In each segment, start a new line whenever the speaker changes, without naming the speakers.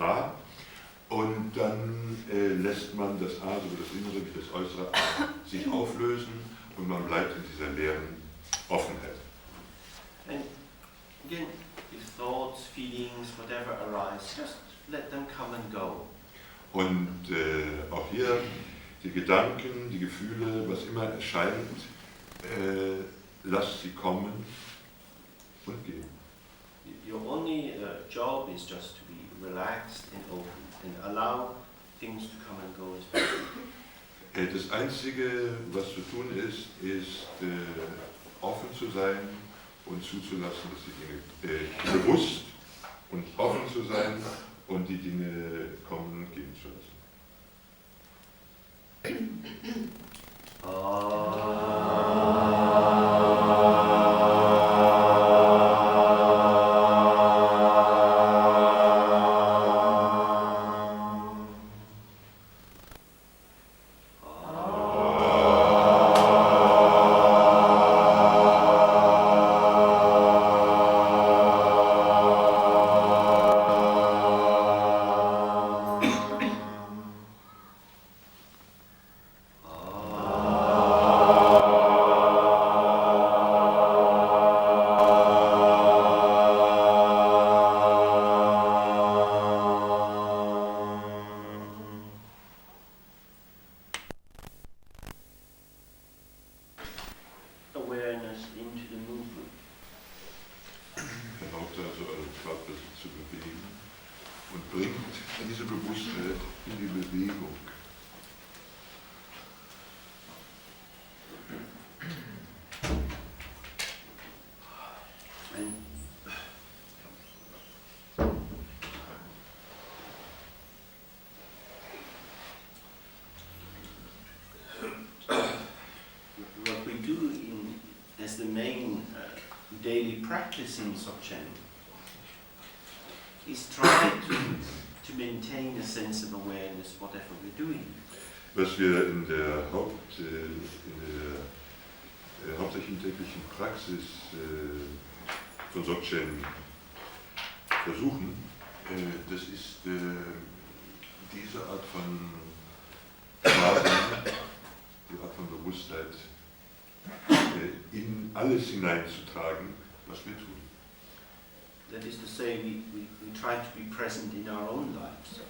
A. Und dann lässt man das A, sowohl das innere wie das äußere A, sich auflösen und man bleibt in dieser leeren Offenheit.
And again, if thoughts, feelings, whatever arise, just let them come and go.
Und auch hier die Gedanken, die Gefühle, was immer erscheint, lasst sie kommen und gehen.
Your only job is just to be relaxed and open and allow things to come and go as well.
Das Einzige, was zu tun ist, offen zu sein und zuzulassen, dass die Dinge bewusst und offen zu sein und die Dinge kommen und gehen zu lassen.
In Dzogchen is trying to maintain a sense of awareness whatever we're doing.
Was wir in der hauptsächlichen täglichen Praxis von Dzogchen versuchen, das ist diese Art von Wahrnehmung, die Art von Bewusstheit in alles hineinzutragen, was wir tun.
That is to say, we try to be present in our own lives.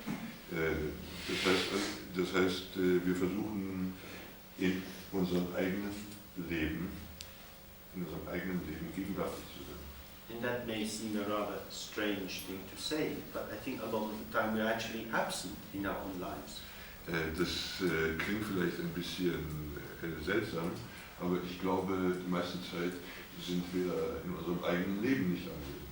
Das heißt, wir versuchen in unserem eigenen Leben gegenwärtig zu sein.
And that may seem a rather strange thing to say, but I think a lot of the time we're actually absent in our own lives.
Das klingt vielleicht ein bisschen seltsam, aber ich glaube, die meiste Zeit sind wir in unserem eigenen Leben nicht anwesend.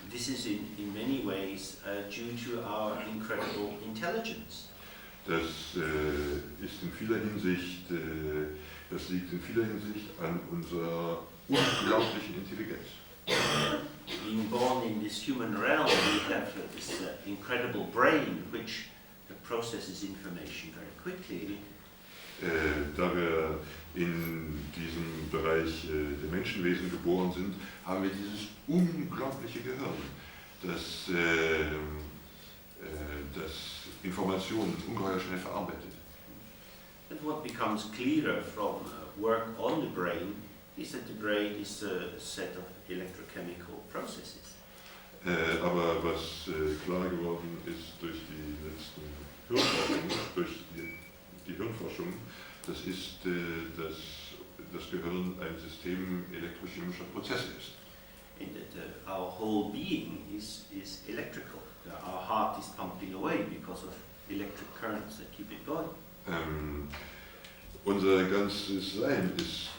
This is in many ways due to our incredible intelligence.
Das ist in vieler Hinsicht, das liegt in vieler Hinsicht an unserer unglaublichen Intelligenz.
Being born in this human realm, we have this incredible brain which processes information very quickly.
Da wir in diesem Bereich der Menschenwesen geboren sind, haben wir dieses unglaubliche Gehirn, das Informationen ungeheuer schnell verarbeitet.
But what becomes clearer from work on the brain is that the brain is a set of electrochemical processes.
Aber was klar geworden ist durch die letzten Hirnforschungen, durch die Hirnforschung, das ist, dass das Gehirn ein System elektrochemischer Prozesse ist.
And that our whole being is electrical. Our heart is pumping away because of electric currents that keep it going.
Unser ganzes Sein ist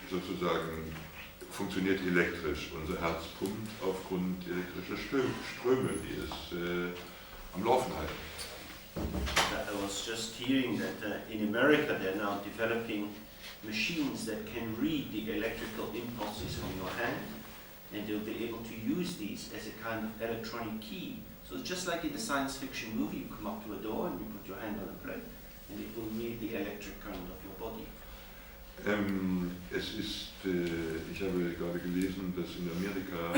sozusagen funktioniert elektrisch. Unser Herz pumpt aufgrund elektrischer Ströme, die es am Laufen halten.
I was just hearing that in America they're now developing machines that can read the electrical impulses from your hand, and they'll be able to use these as a kind of electronic key. So it's just like in the science fiction movie, you come up to a door and you put your hand on a plate, and it will read the electric current of your body.
Ich habe gerade gelesen, dass in Amerika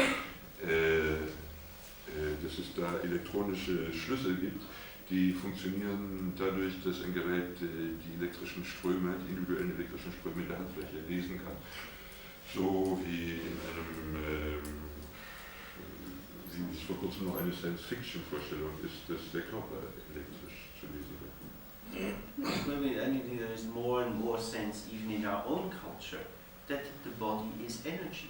da elektronische Schlüssel gibt, die funktionieren dadurch, dass ein Gerät die elektrischen Ströme, die individuellen elektrischen Ströme in der Handfläche lesen kann. So wie in wie es vor kurzem noch eine Science-Fiction-Vorstellung ist, dass der Körper elektrisch zu lesen wird.
Maybe anything there is more and more sense even in our own culture that the body is energy.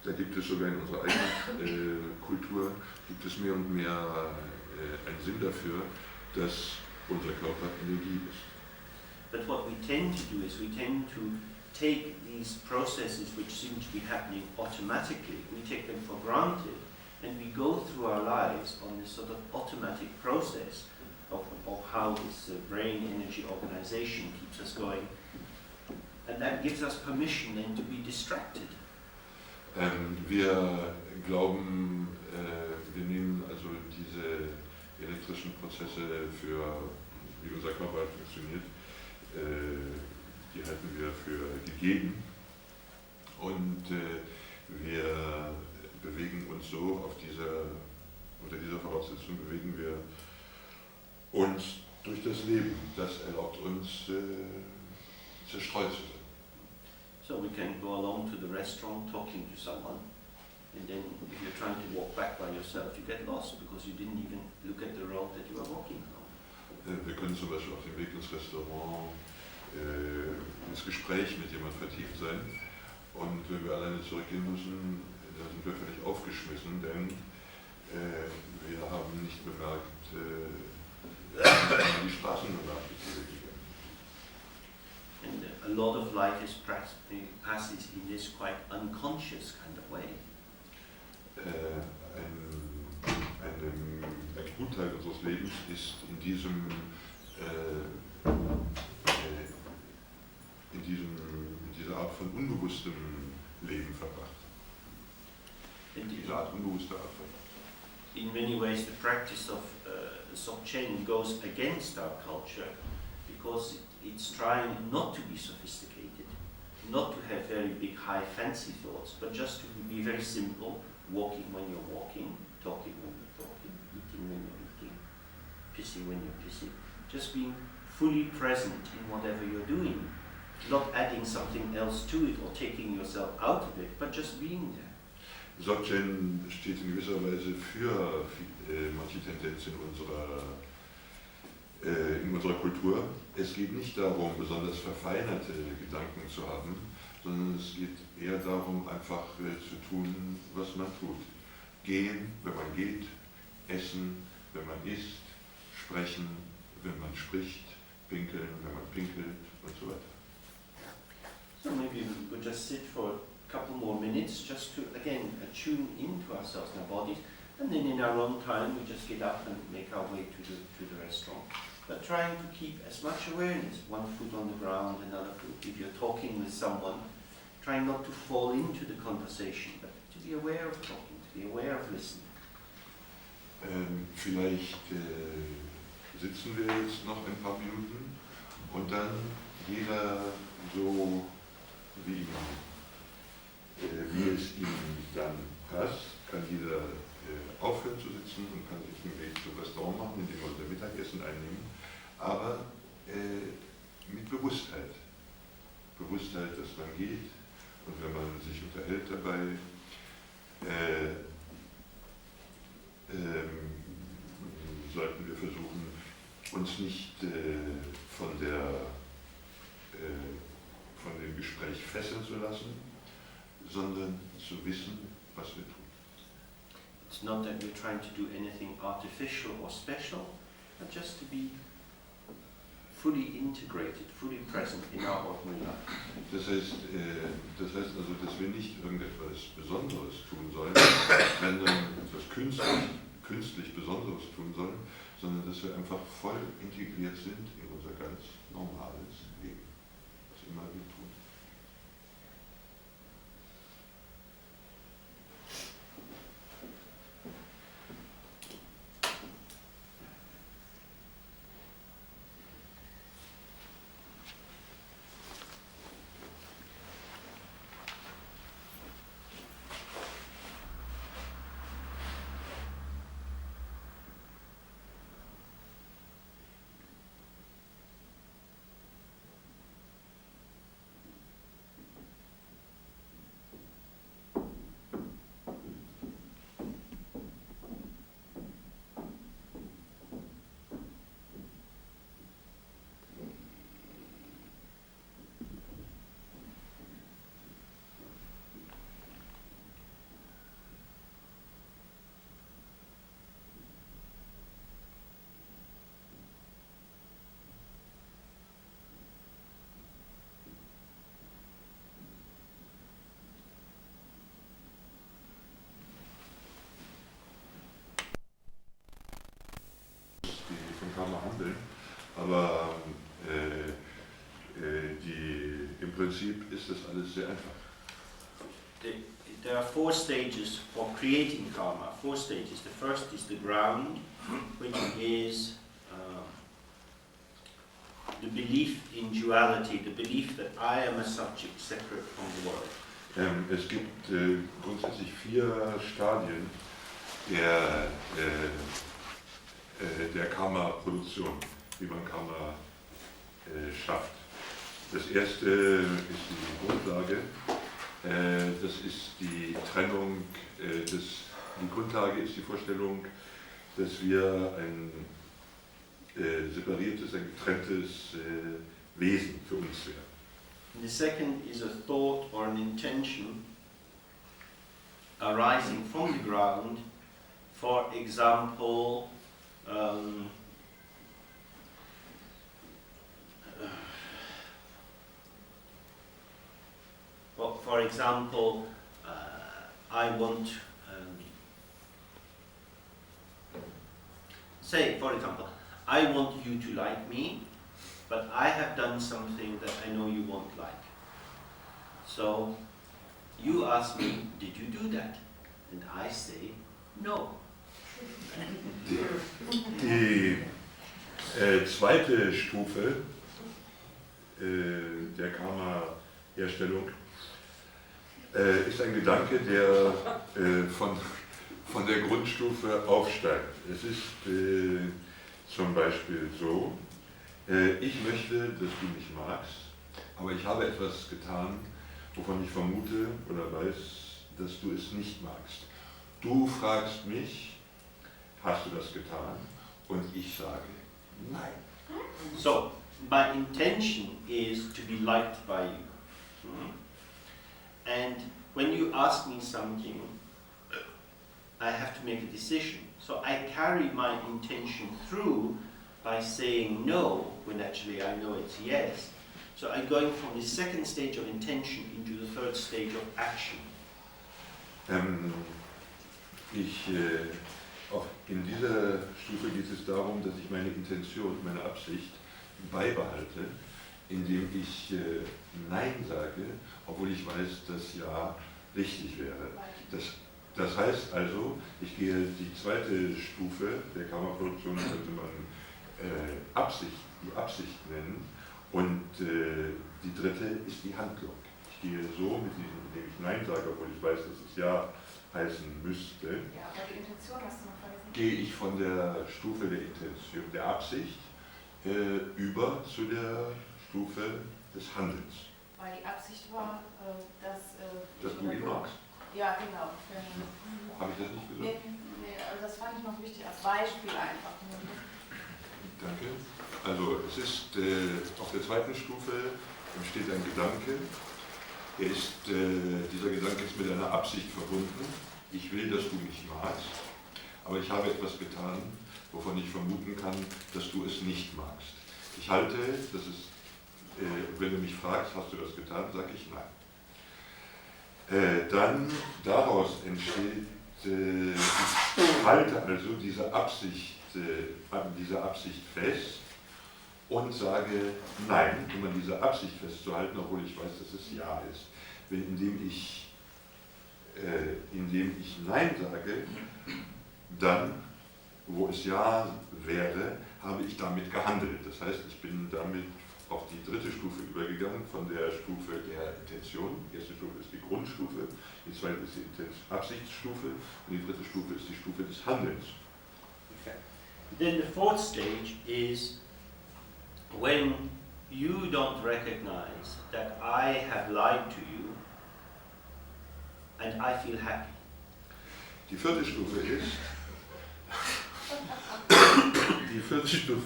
Da gibt es sogar in unserer eigenen Kultur, gibt es mehr und mehr einen Sinn dafür, dass unser Körper Energie ist.
But what we tend to do is we tend to take these processes which seem to be happening automatically, we take them for granted, and we go through our lives on this sort of automatic process of how this brain energy organization keeps us going. And that gives us permission then to be distracted.
Wir glauben, wir nehmen also diese elektrischen Prozesse für, wie unser Körper funktioniert, die halten wir für gegeben und wir bewegen uns so unter dieser Voraussetzung bewegen wir uns durch das Leben. Das erlaubt uns zerstreut zu sein.
So we can go along to the restaurant talking to someone, and then if you're trying to walk back by yourself, you get lost because you didn't even look at the road that you were walking along.
Wir können zum Beispiel auf dem Weg ins Restaurant ins Gespräch mit jemandem vertieft sein, und wenn wir alleine zurückgehen müssen, dann sind wir völlig aufgeschmissen, denn wir haben nicht bemerkt, die Straßen danach gegangen.
And a lot of life is passes in this quite unconscious kind of way.
Ein Gutteil unseres Lebens ist in dieser Art von unbewusstem Leben verbracht. Diese Art unbewusster Art verbracht.
In many ways the practice of Dzogchen goes against our culture because it's trying not to be sophisticated, not to have very big, high, fancy thoughts, but just to be very simple, walking when you're walking, talking when you're talking, eating when you're eating, pissing when you're pissing, just being fully present in whatever you're doing, not adding something else to it or taking yourself out of it, but just being there.
Dzogchen steht in gewisser Weise für manche Tendenz in unserer Kultur. Es geht nicht darum, besonders verfeinerte Gedanken zu haben, sondern es geht eher darum, einfach zu tun, was man tut. Gehen, wenn man geht, essen, wenn man isst, sprechen, wenn man spricht, pinkeln, wenn man pinkelt und so weiter.
So maybe we could just sit for a couple more minutes just to, again, tune into ourselves and our bodies, and then in our own time we just get up and make our way to the restaurant. But trying to keep as much awareness, one foot on the ground, another foot. If you're talking with someone, trying not to fall into the conversation, but to be aware of talking, to be aware of listening.
Vielleicht sitzen wir jetzt noch ein paar Minuten und dann jeder so wie es ihm dann passt, kann jeder aufhören zu sitzen und kann sich den Weg zum Restaurant machen, indem wir unser Mittagessen einnehmen, aber mit Bewusstheit. Bewusstheit, dass man geht, und wenn man sich unterhält dabei, sollten wir versuchen, uns nicht von dem Gespräch fesseln zu lassen, sondern zu wissen, was wir tun.
It's not that we're trying to do anything artificial or special, but just to be fully integrated, fully present in our ordinary life.
Das heißt also, dass wir nicht irgendetwas Besonderes tun sollen, sondern etwas künstlich Besonderes tun sollen, sondern dass wir einfach voll integriert sind in unser ganz normales Leben, was immer wir tun. Karma handeln, aber im Prinzip ist das alles sehr einfach.
There are 4 stages for creating karma. 4 stages. The first is the ground, which is the belief in duality, the belief that I am a subject separate from the world.
Es gibt grundsätzlich 4 Stadien der Karma-Produktion, wie man Karma schafft. Das erste ist die Grundlage, das ist die Trennung, die Grundlage ist die Vorstellung, dass wir ein separiertes, ein getrenntes Wesen für uns wären.
The second is a thought or an intention arising from the ground. For example, I want, I want you to like me, but I have done something that I know you won't like. So you ask me, did you do that? And I say, no.
Die zweite Stufe der Karma-Herstellung ist ein Gedanke, der von der Grundstufe aufsteigt. Es ist zum Beispiel so, ich möchte, dass du mich magst, aber ich habe etwas getan, wovon ich vermute oder weiß, dass du es nicht magst. Du fragst mich, hast du das getan? Und ich sage, nein.
So, my intention is to be liked by you. And when you ask me something, I have to make a decision. So I carry my intention through by saying no, when actually I know it's yes. So I'm going from the second stage of intention into the third stage of action.
Auch in dieser Stufe geht es darum, dass ich meine Intention, meine Absicht beibehalte, indem ich Nein sage, obwohl ich weiß, dass Ja richtig wäre. Das heißt also, ich gehe die zweite Stufe der Karma-Produktion, könnte man die Absicht nennen, und die dritte ist die Handlung. Ich gehe so, indem ich Nein sage, obwohl ich weiß, dass es Ja heißen müsste.
Ja, aber die Intention hast du noch vergessen.
Gehe ich von der Stufe der Intention, der Absicht, über zu der Stufe des Handelns.
Weil die Absicht war, dass
du ihn magst.
Ja, genau.
Habe ich das nicht gesagt?
Nee, also das fand ich noch wichtig, als Beispiel einfach.
Danke. Also es ist auf der zweiten Stufe entsteht ein Gedanke. Dieser Gedanke ist mit einer Absicht verbunden. Ich will, dass du mich magst, aber ich habe etwas getan, wovon ich vermuten kann, dass du es nicht magst. Ich halte, wenn du mich fragst, hast du das getan, sage ich nein. Dann daraus entsteht, ich halte also diese Absicht fest und sage nein, um diese Absicht festzuhalten, obwohl ich weiß, dass es Ja ist. Indem ich Nein sage, dann, wo es Ja wäre, habe ich damit gehandelt. Das heißt, ich bin damit auf die dritte Stufe übergegangen, von der Stufe der Intention. Die erste Stufe ist die Grundstufe, die zweite ist die Absichtsstufe und die dritte Stufe ist die Stufe des Handelns.
Okay. Then the fourth stage is when you don't recognize that I have lied to you and I feel happy.
Die vierte Stufe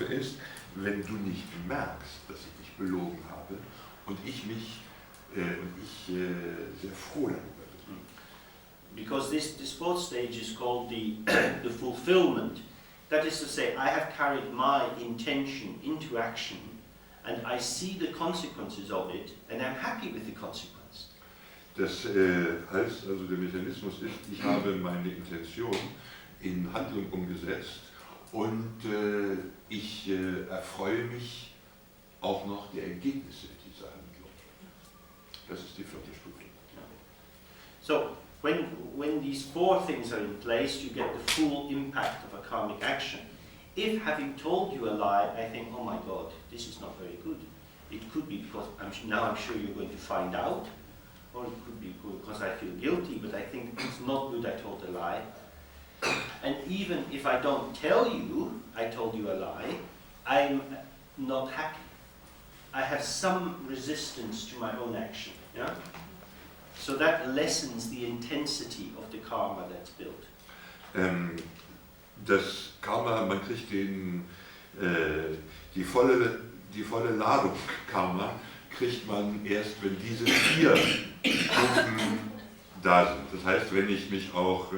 ist, wenn du nicht merkst, dass ich dich belogen habe und ich sehr froh darüber bin.
Because this fourth stage is called the fulfillment. That is to say, I have carried my intention into action and I see the consequences of it and I'm happy with the consequence.
Das heißt also, der Mechanismus ist, ich habe meine Intention in Handlung umgesetzt und ich erfreue mich auch noch der Ergebnisse dieser Handlung. Das ist die vierte Stufe.
So, when these four things are in place, you get the full impact of a karmic action. If, having told you a lie, I think, oh my God, this is not very good. It could be because now I'm sure you're going to find out, or it could be because I feel guilty, but I think it's not good I told a lie. And even if I don't tell you I told you a lie, I'm not happy. I have some resistance to my own action. Yeah? So that lessens the intensity of the karma that's built.
Das Karma, man kriegt die volle Ladung Karma, kriegt man erst, wenn diese 4 Stufen da sind. Das heißt, wenn ich mich auch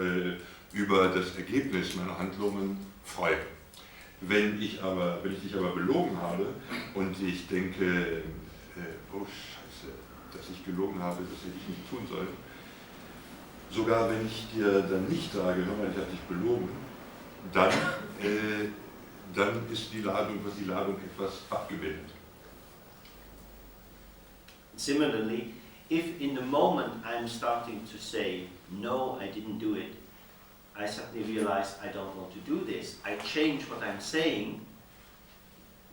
über das Ergebnis meiner Handlungen freue. Wenn ich dich aber belogen habe und ich denke, oh Scheiße, dass ich gelogen habe, das hätte ich nicht tun sollen, sogar wenn ich dir dann nicht sage, hör mal, ich habe dich belogen, dann ist die Ladung etwas abgewendet.
Similarly, if in the moment I'm starting to say, no, I didn't do it, I suddenly realize I don't want to do this, I change what I'm saying,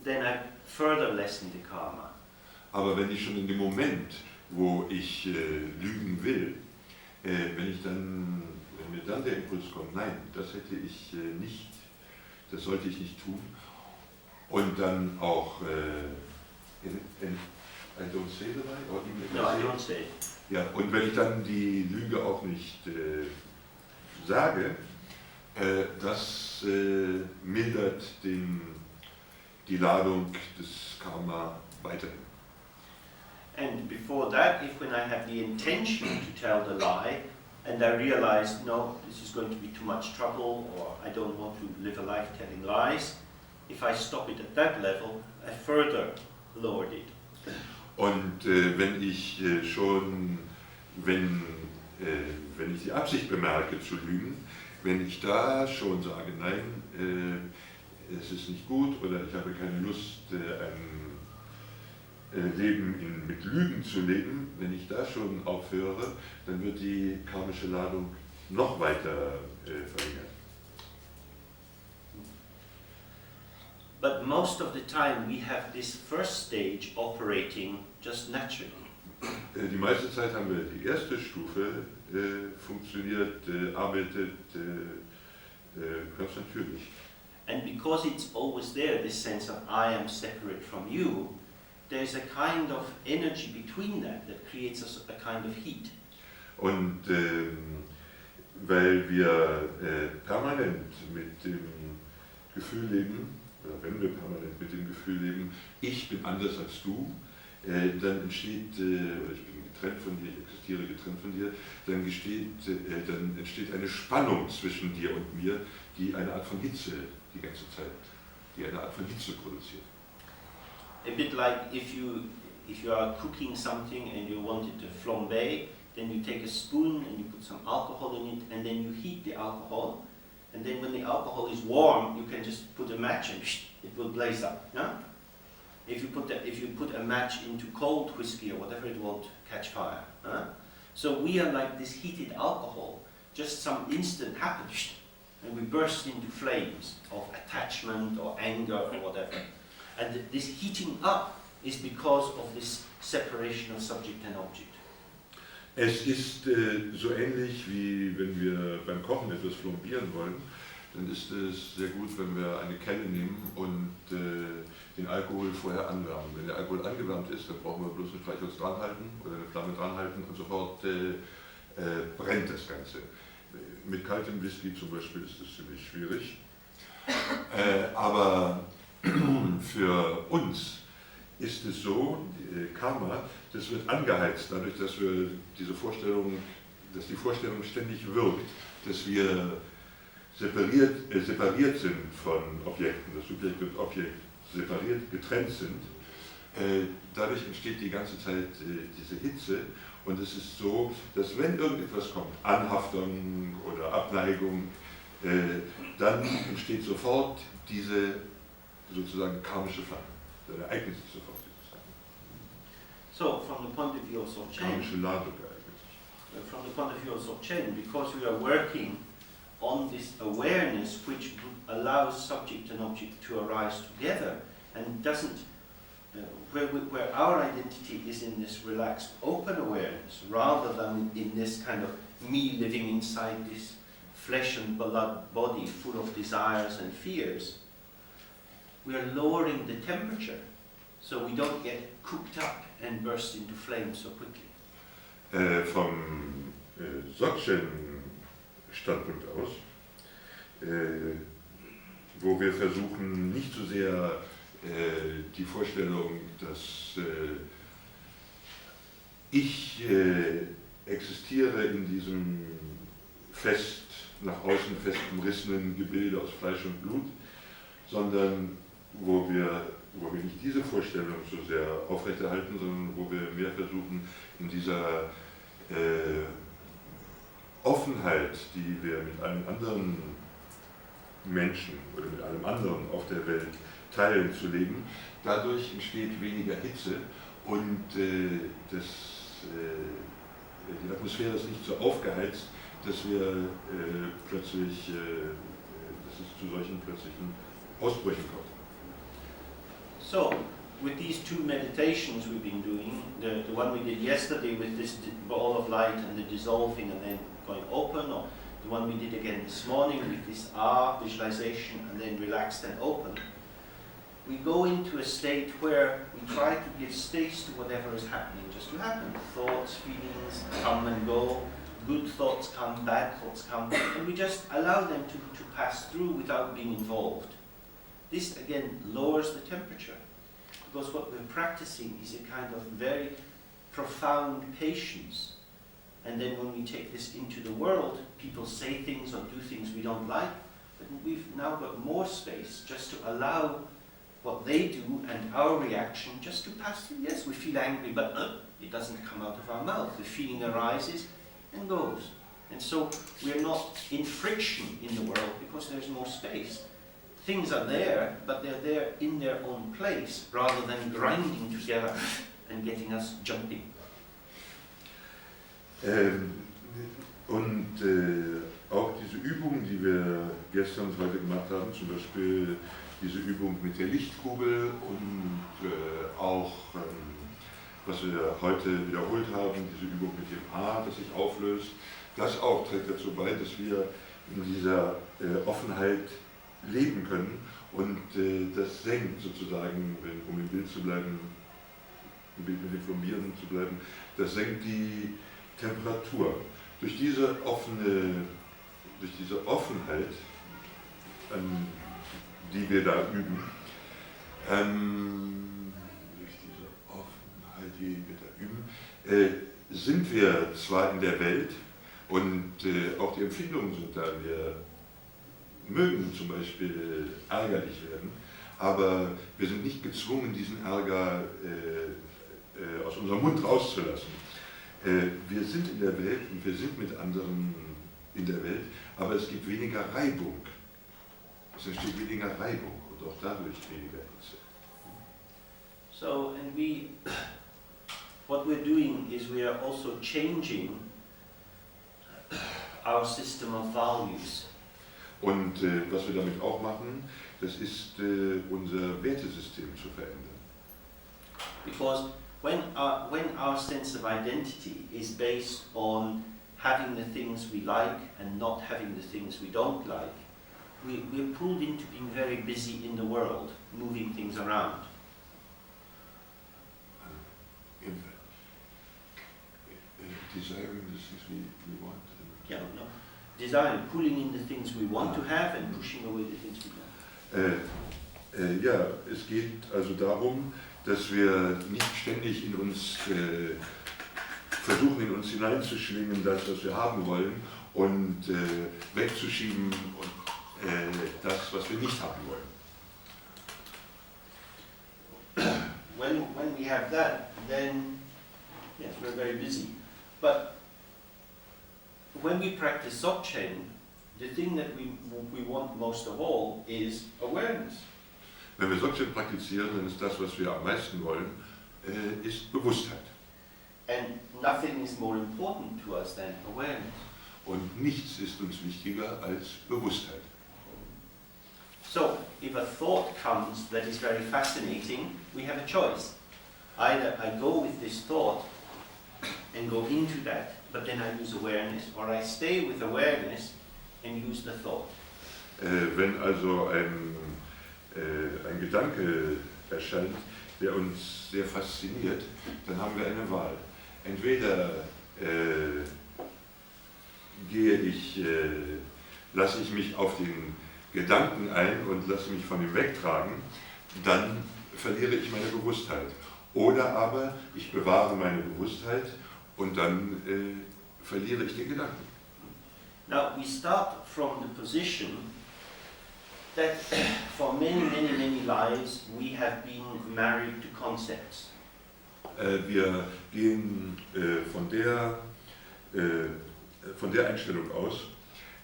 then I further lessen the karma.
Aber wenn ich schon in dem Moment, wo ich lügen will, wenn mir dann der Impuls kommt, nein, das sollte ich nicht tun, und dann auch I don't say the lie, or even
No, I don't say it.
Ja, und wenn ich dann die Lüge auch nicht sage, das mildert die Ladung des Karma weiterhin.
And before that, when I have the intention to tell the lie, and I realize, no, this is going to be too much trouble, or I don't want to live a life telling lies, if I stop it at that level, I further lowered it.
Und wenn ich die Absicht bemerke zu lügen, wenn ich da schon sage, nein, es ist nicht gut oder ich habe keine Lust, ein Leben mit Lügen zu leben, wenn ich da schon aufhöre, dann wird die karmische Ladung noch weiter verringert.
But most of the time we have this first stage operating just naturally.
Die meiste Zeit haben wir die erste Stufe, arbeitet ganz natürlich.
And because it's always there, this sense of I am separate from you, there's a kind of energy between that creates a kind of heat.
Und weil wir permanent mit dem Gefühl leben, oder wenn wir permanent mit dem Gefühl leben, ich bin anders als du, dann entsteht, oder ich bin getrennt von dir, ich existiere getrennt von dir, dann entsteht eine Spannung zwischen dir und mir, die eine Art von Hitze die ganze Zeit, die eine Art von Hitze produziert.
A bit like if you are cooking something and you want it to flambe, then you take a spoon and you put some alcohol in it, and then you heat the alcohol, and then when the alcohol is warm, you can just put a match and it will blaze up. Yeah? If you put a match into cold whiskey or whatever, it won't catch fire. Huh? So we are like this heated alcohol. Just some instant happens, and we burst into flames of attachment or anger or whatever. And this heating up is because of this separation of subject and object.
Es ist so ähnlich wie wenn wir beim Kochen etwas flambieren wollen, dann ist es sehr gut, wenn wir eine Kelle nehmen und den Alkohol vorher anwärmen. Wenn der Alkohol angewärmt ist, dann brauchen wir bloß ein Streichholz dranhalten oder eine Flamme dranhalten und sofort brennt das Ganze. Mit kaltem Whisky zum Beispiel ist das ziemlich schwierig. Aber für uns ist es so, Karma, das wird angeheizt dadurch, dass die Vorstellung ständig wirkt, dass wir separiert sind von Objekten, dass Subjekt und Objekt separiert, getrennt sind. Dadurch entsteht die ganze Zeit diese Hitze, und es ist so, dass wenn irgendetwas kommt, Anhaftung oder Abneigung, dann entsteht sofort diese sozusagen karmische Flamme. Dann ereignet sich sofort dieses
So, from the point of view of Dzogchen,
karmische Ladung ereignet sich.
from the point of view of Dzogchen, because we are working on this awareness which allows subject and object to arise together and doesn't, where our identity is in this relaxed open awareness rather than in this kind of me living inside this flesh and blood body full of desires and fears, we are lowering the temperature so we don't get cooked up and burst into flames so quickly.
Vom Dzogchen-Standpunkt aus, wo wir versuchen, nicht so sehr die Vorstellung, dass ich existiere in diesem nach außen fest umrissenen Gebilde aus Fleisch und Blut, sondern wo wir nicht diese Vorstellung so sehr aufrechterhalten, sondern wo wir mehr versuchen, in dieser Offenheit, die wir mit allen anderen Menschen oder mit allem anderen auf der Welt teilen, zu leben. Dadurch entsteht weniger Hitze und die Atmosphäre ist nicht so aufgeheizt, dass es zu solchen plötzlichen Ausbrüchen kommt.
So, with these two meditations we've been doing, the one we did yesterday with this ball of light and the dissolving and then going open, or the one we did again this morning with this visualization and then relaxed and open, we go into a state where we try to give space to whatever is happening just to happen. Thoughts, feelings come and go, good thoughts come, bad thoughts come, and we just allow them to pass through without being involved. This again lowers the temperature, because what we're practicing is a kind of very profound patience. And then when we take this into the world, people say things or do things we don't like, but we've now got more space just to allow what they do and our reaction just to pass through. Yes, we feel angry, but it doesn't come out of our mouth. The feeling arises and goes. And so we're not in friction in the world because there's more space. Things are there, but they're there in their own place rather than grinding together and getting us jumping.
Auch diese Übungen, die wir gestern und heute gemacht haben, zum Beispiel diese Übung mit der Lichtkugel und auch, was wir heute wiederholt haben, diese Übung mit dem A, das sich auflöst, das auch trägt dazu bei, dass wir in dieser Offenheit leben können und das senkt sozusagen, um im Bild zu bleiben, im Bild mit dem Formieren zu bleiben, das senkt die Temperatur. Durch diese Offenheit, die wir da üben, sind wir zwar in der Welt und auch die Empfindungen sind da, wir mögen zum Beispiel ärgerlich werden, aber wir sind nicht gezwungen, diesen Ärger aus unserem Mund rauszulassen. Wir sind in der Welt und wir sind mit anderen in der Welt, aber es gibt weniger Reibung. Es entsteht weniger Reibung und auch dadurch weniger Hitze.
So, and what we're doing is we are also changing our system of values.
Und was wir damit auch machen, das ist unser Wertesystem zu verändern.
Because when our sense of identity is based on having the things we like and not having the things we don't like, we're pulled into being very busy in the world, moving things around.
Desiring the things we want.
Yeah, no. Desiring, pulling in the things we want to have and pushing away the things we don't.
Ja, es geht also darum, dass wir nicht ständig in uns versuchen, in uns hineinzuschwingen, das, was wir haben wollen, und wegzuschieben und das, was wir nicht haben wollen.
When we have that, then yes, we're very busy. But when we practice Dzogchen, the thing that we want most of all is awareness.
Wenn wir Dzogchen praktizieren, dann ist das, was wir am meisten wollen, ist Bewusstheit.
And nothing is more important to us than awareness.
Und nichts ist uns wichtiger als Bewusstheit.
So, if a thought comes that is very fascinating, we have a choice. Either I go with this thought and go into that, but then I use awareness, or I stay with awareness and use the thought.
Wenn also ein Gedanke erscheint, der uns sehr fasziniert, dann haben wir eine Wahl. Entweder lasse ich mich auf den Gedanken ein und lasse mich von ihm wegtragen, dann verliere ich meine Bewusstheit. Oder aber ich bewahre meine Bewusstheit und dann verliere ich den Gedanken.
Now we start from the position that for many lives we have been married to concepts.
Wir gehen von der Einstellung aus,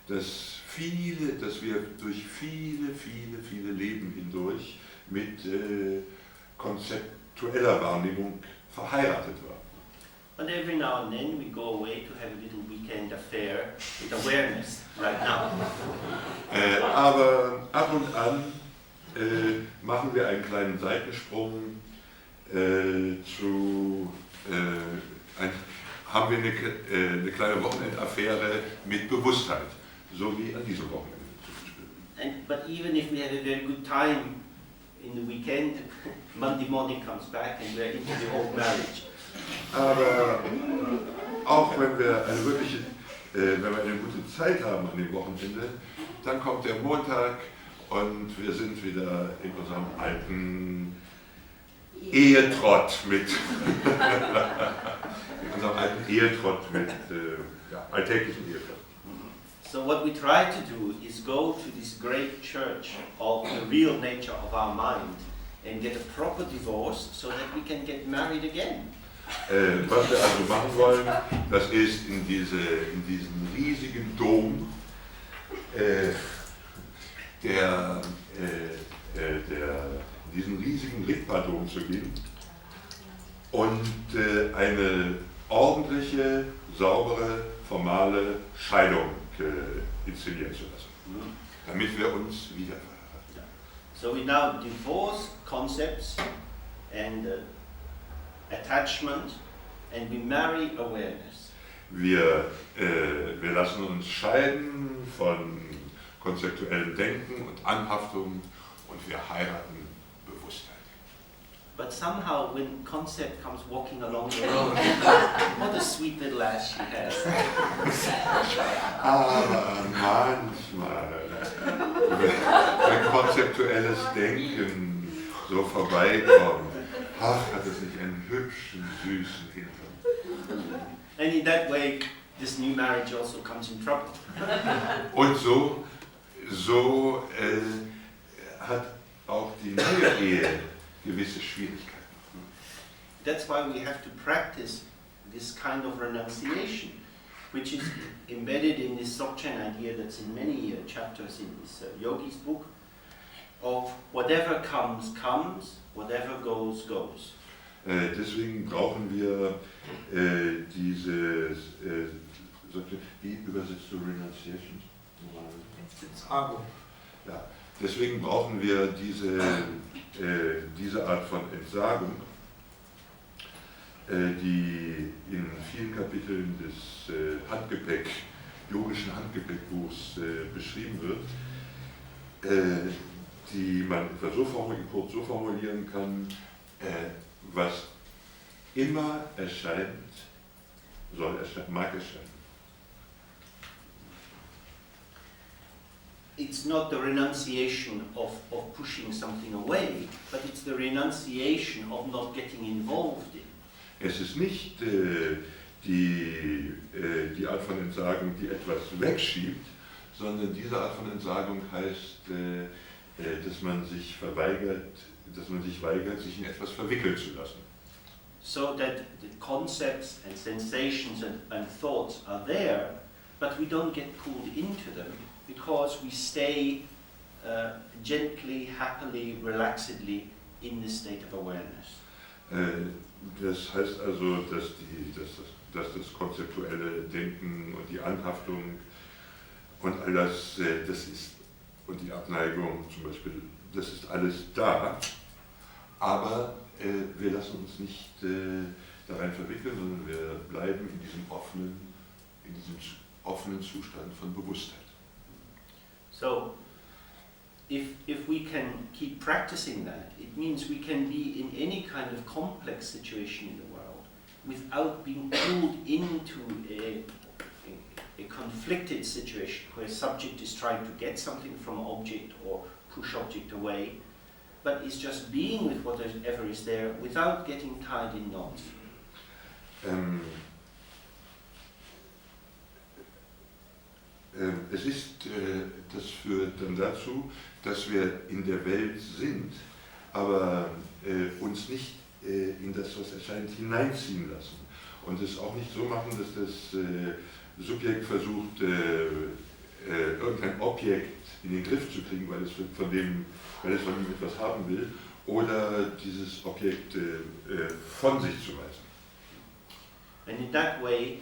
dass wir durch viele Leben hindurch mit konzeptueller Wahrnehmung verheiratet waren.
And every now and then we go away to have a little weekend affair with awareness, right now.
Aber ab und an machen wir einen kleinen Seitensprung haben wir eine kleine Wochenendaffäre mit Bewusstheit, so wie an diesem Wochenende zum Beispiel.
But even if we had a very good time in the weekend, Monday morning comes back and we're into the old marriage.
Aber auch wenn wir eine gute Zeit haben an dem Wochenende, dann kommt der Montag und wir sind wieder in unserem alten Ehetrott mit alltäglichen Ehetrott.
So what we try to do is go to this great church of the real nature of our mind and get a proper divorce so that we can get married again.
Was wir also machen wollen, das ist in diesen riesigen Dom diesen riesigen Rigpa-Dom zu gehen und eine ordentliche, saubere, formale Scheidung inszenieren zu lassen, damit wir uns wieder verheiraten.
So we now divorce concepts and attachment and we marry awareness.
Wir lassen uns scheiden von konzeptuellem Denken und Anhaftung und wir heiraten Bewusstheit.
But somehow when concept comes walking along the road, what a sweet little ass she has.
Aber manchmal, wenn konzeptuelles Denken so vorbeikommt, ach, hat es nicht einen hübschen, süßen Hintern.
And in that way, this new marriage also comes in trouble.
Und so hat auch die neue Ehe gewisse Schwierigkeiten.
That's why we have to practice this kind of renunciation, which is embedded in this Dzogchen idea that's in many chapters in this yogi's book, of whatever comes, comes, whatever goes, goes.
Deswegen brauchen wir wie übersetzt du Renunciation?
Entsagung.
Ja, deswegen brauchen wir diese Art von Entsagung, die in vielen Kapiteln des yogischen Handgepäckbuchs beschrieben wird, die man etwa kurz so formulieren kann, was immer erscheint, mag erscheinen.
It's not the renunciation of pushing something away, but it's the renunciation of not getting involved in.
Es ist nicht die Art von Entsagung, die etwas wegschiebt, sondern diese Art von Entsagung heißt, dass man sich weigert, sich in etwas verwickeln zu lassen.
So that the concepts and sensations and thoughts are there, but we don't get pulled into them because we stay gently, happily, relaxedly in the state of awareness.
Das heißt also, dass das konzeptuelle Denken und die Anhaftung und all das, das ist, und die Abneigung zum Beispiel, das ist alles da, aber wir lassen uns nicht da rein verwickeln, sondern wir bleiben in diesem offenen Zustand von Bewusstheit.
So, if we can keep practicing that, it means we can be in any kind of complex situation in the world without being pulled into a conflicted situation where subject is trying to get something from object or push object away, but is just being with whatever is there without getting tied in knots.
Es ist, das führt dann dazu, dass wir in der Welt sind, aber uns nicht in das, was erscheint, hineinziehen lassen. Und es auch nicht so machen, dass das Subjekt versucht, irgendein Objekt in den Griff zu kriegen, weil es von ihm etwas haben will, oder dieses Objekt von sich zu weisen.
And in that way,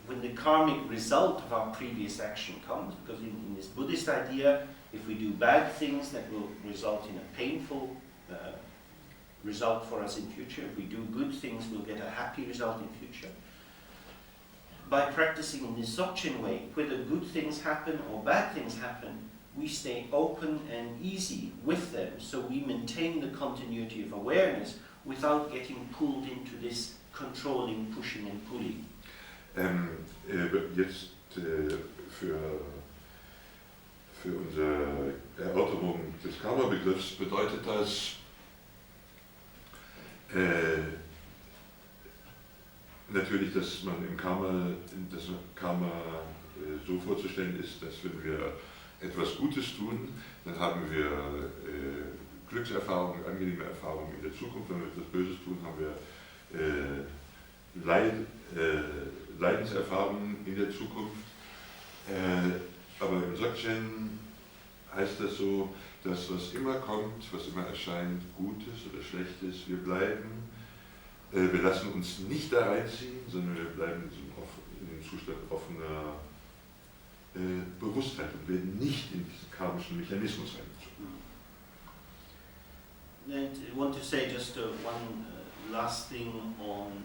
when the karmic result of our previous action comes, because in this Buddhist idea, if we do bad things, that will result in a painful result for us in future. If we do good things, we'll get a happy result in future. By practicing in this Dzogchen way, whether good things happen or bad things happen, we stay open and easy with them, so we maintain the continuity of awareness without getting pulled into this controlling, pushing and pulling.
Jetzt für unsere Erörterung des Karma-Begriffs bedeutet das, natürlich, dass man im Karma so vorzustellen ist, dass wenn wir etwas Gutes tun, dann haben wir Glückserfahrungen, angenehme Erfahrungen in der Zukunft. Wenn wir etwas Böses tun, haben wir Leidenserfahrungen in der Zukunft. Aber im Dzogchen heißt das so, dass was immer kommt, was immer erscheint, Gutes oder Schlechtes, wir bleiben. Wir lassen uns nicht da reinziehen, sondern wir bleiben in dem Zustand offener Bewusstheit und werden nicht in diesen karmischen Mechanismus reingezogen.
I want to say just one last thing on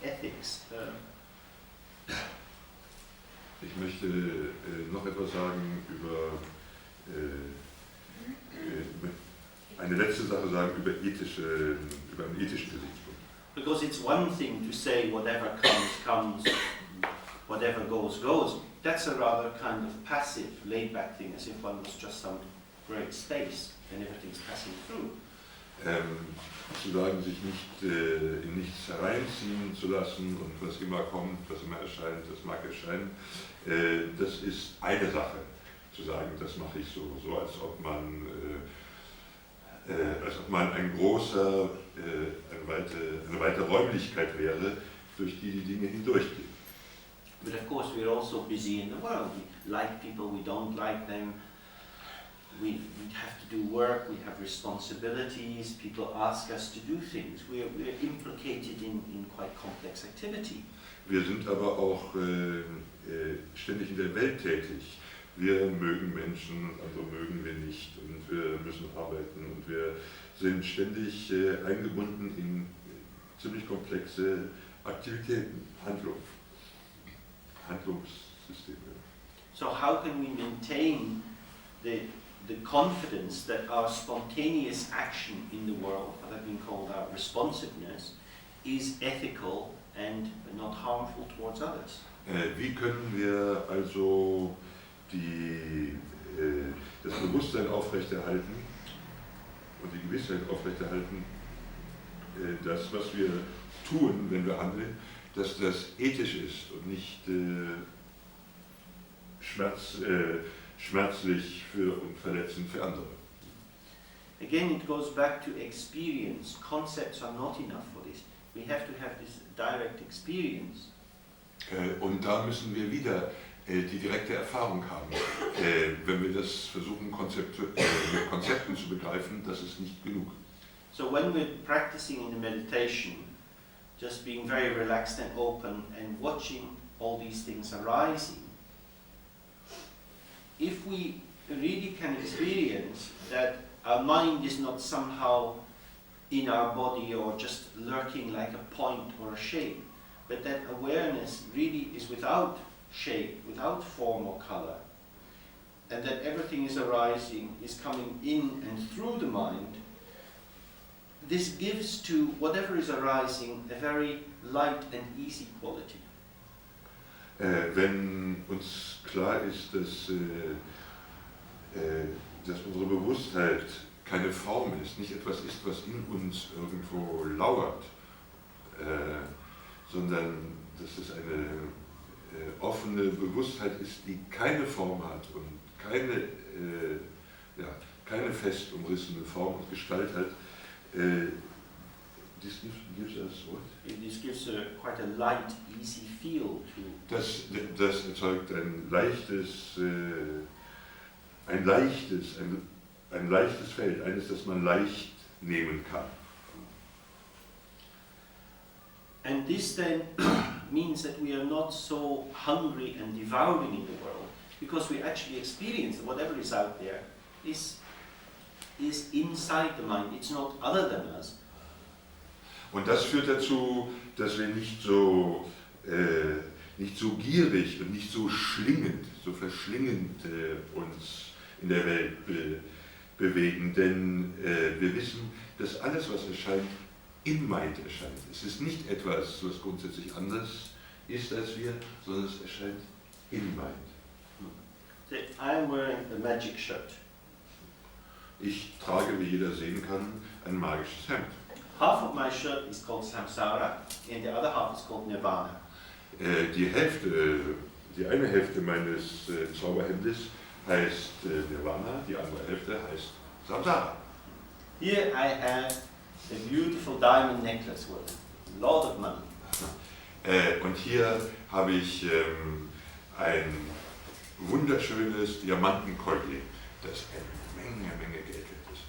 ethics.
Ich möchte noch etwas sagen über eine letzte Sache sagen über einen ethischen Gesichtspunkt.
Because it's one thing to say whatever comes, whatever goes, goes. That's a rather kind of passive, laid-back thing, as if one was just some great space and everything's passing through.
Zu sagen, sich nicht in nichts hereinziehen zu lassen und was immer kommt, was immer erscheint, das mag erscheinen, das ist eine Sache. Zu sagen, das mache ich so als ob man eine weite Räumlichkeit wäre, durch die Dinge hindurchgehen.
But of course we're also busy in the world. We like people, we don't like them. We have to do work, we have responsibilities, people ask us to do things. We're implicated in quite complex activity.
Wir sind aber auch ständig in der Welt tätig. Wir mögen Menschen, andere mögen wir nicht und wir müssen arbeiten und wir sind ständig eingebunden in ziemlich komplexe Aktivitäten, Handlungssysteme.
So how can we maintain the confidence that our spontaneous action in the world, what has been called our responsiveness, is ethical and not harmful towards others?
Wie können wir also das Bewusstsein aufrechterhalten und die Gewissheit aufrechterhalten, dass was wir tun, wenn wir handeln, dass das ethisch ist und nicht schmerzlich und verletzend für andere.
Again, it goes back to experience. Concepts are not enough for this. We have to have this direct experience.
Und da müssen wir wieder die direkte Erfahrung haben. Wenn wir das versuchen, mit Konzepten zu begreifen, das ist nicht genug.
So when we're practicing in the meditation, just being very relaxed and open and watching all these things arising, if we really can experience that our mind is not somehow in our body or just lurking like a point or a shape, but that awareness really is without shape, without form or color, and that everything is arising, is coming in and through the mind, this gives to whatever is arising a very light and easy quality.
Wenn uns klar ist, dass unsere Bewusstheit keine Form ist, nicht etwas ist, was in uns irgendwo lauert, sondern dass es eine offene Bewusstheit ist, die keine Form hat und keine fest umrissene Form und Gestalt hat. This gives us what?
This gives quite a light, easy feel to.
Das erzeugt ein leichtes Feld, eines, das man leicht nehmen kann.
And this then means that we are not so hungry and devouring in the world, because we actually experience that whatever is out there is inside the mind. It's not other than us.
Und das führt dazu, dass wir nicht so gierig und nicht so verschlingend uns in der Welt bewegen, denn wir wissen, dass alles, was erscheint, im Mind erscheint. Es ist nicht etwas, was grundsätzlich anders ist als wir, sondern es erscheint im Mind.
I am wearing a magic shirt.
Ich trage, wie jeder sehen kann, ein magisches Hemd.
Half of my shirt is called samsara, and the other half is called nirvana.
Die eine Hälfte meines Zauberhemdes heißt Nirvana, die andere Hälfte heißt Samsara.
Here I have a beautiful diamond necklace worth a lot of money.
Und hier habe ich ein wunderschönes Diamantenkollier, das eine Menge Geld wert ist.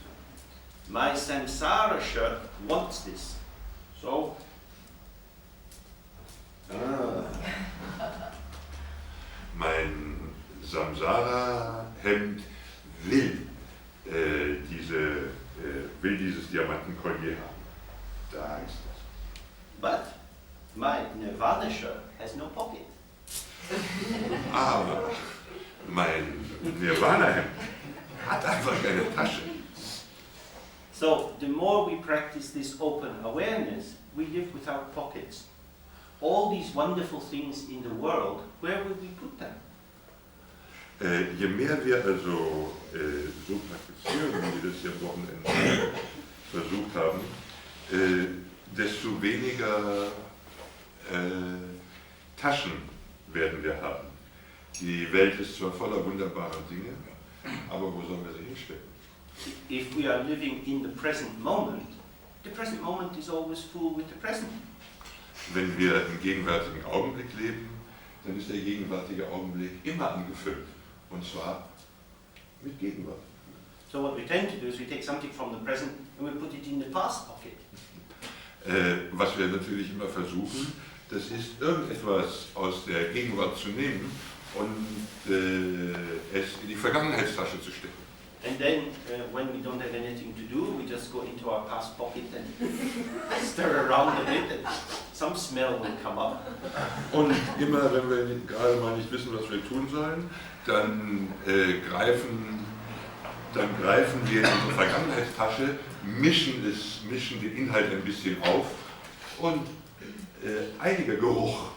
My samsara shirt wants this. So,
Mein Samsara-Hemd will dieses Diamantenkollier haben. Da ist das.
but my nirvana shirt has no pocket.
Aber mein Nirvana-Hemd hat einfach keine Tasche.
So, the more we practice this open awareness, we live without pockets. All these wonderful things in the world, where will we put them?
Je mehr wir also so praktizieren, wie wir das hier am Wochenende versucht haben, desto weniger Taschen werden wir haben. Die Welt ist zwar voller wunderbarer Dinge, aber wo sollen wir sie hinstecken?
If we are living in the present moment is always full with the present.
Wenn wir im gegenwärtigen Augenblick leben, dann ist der gegenwärtige Augenblick immer angefüllt. Und zwar mit Gegenwart.
So what we tend to do is we take something from the present and we put it in the past pocket.
Was wir natürlich immer versuchen, das ist irgendetwas aus der Gegenwart zu nehmen und es in die Vergangenheitstasche zu stecken.
And then when we don't have anything to do, we just go into our past pocket and stir around a bit and some smell will come up.
Und immer, wenn wir gerade mal nicht wissen, was wir tun sollen, dann greifen wir in unsere Vergangenheitstasche, mischen den Inhalt ein bisschen auf und einiger Geruch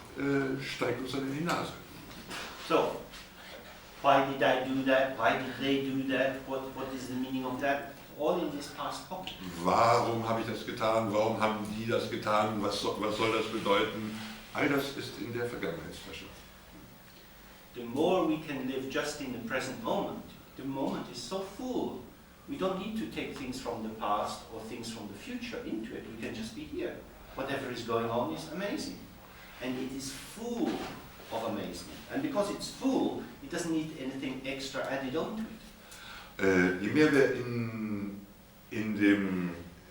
steigt uns dann in die Nase.
So, why did I do that? Why did they do that? What is the meaning of that? All in this past pocket.
Warum habe ich das getan? Warum haben die das getan? Was soll das bedeuten? All das ist in der Vergangenheitstasche.
The more we can live just in the present moment is so full. We don't need to take things from the past or things from the future into it. We can just be here. Whatever is going on is amazing. And it is full of amazement. And because it's full, it doesn't need anything extra added on to it.
Je mehr wir in dem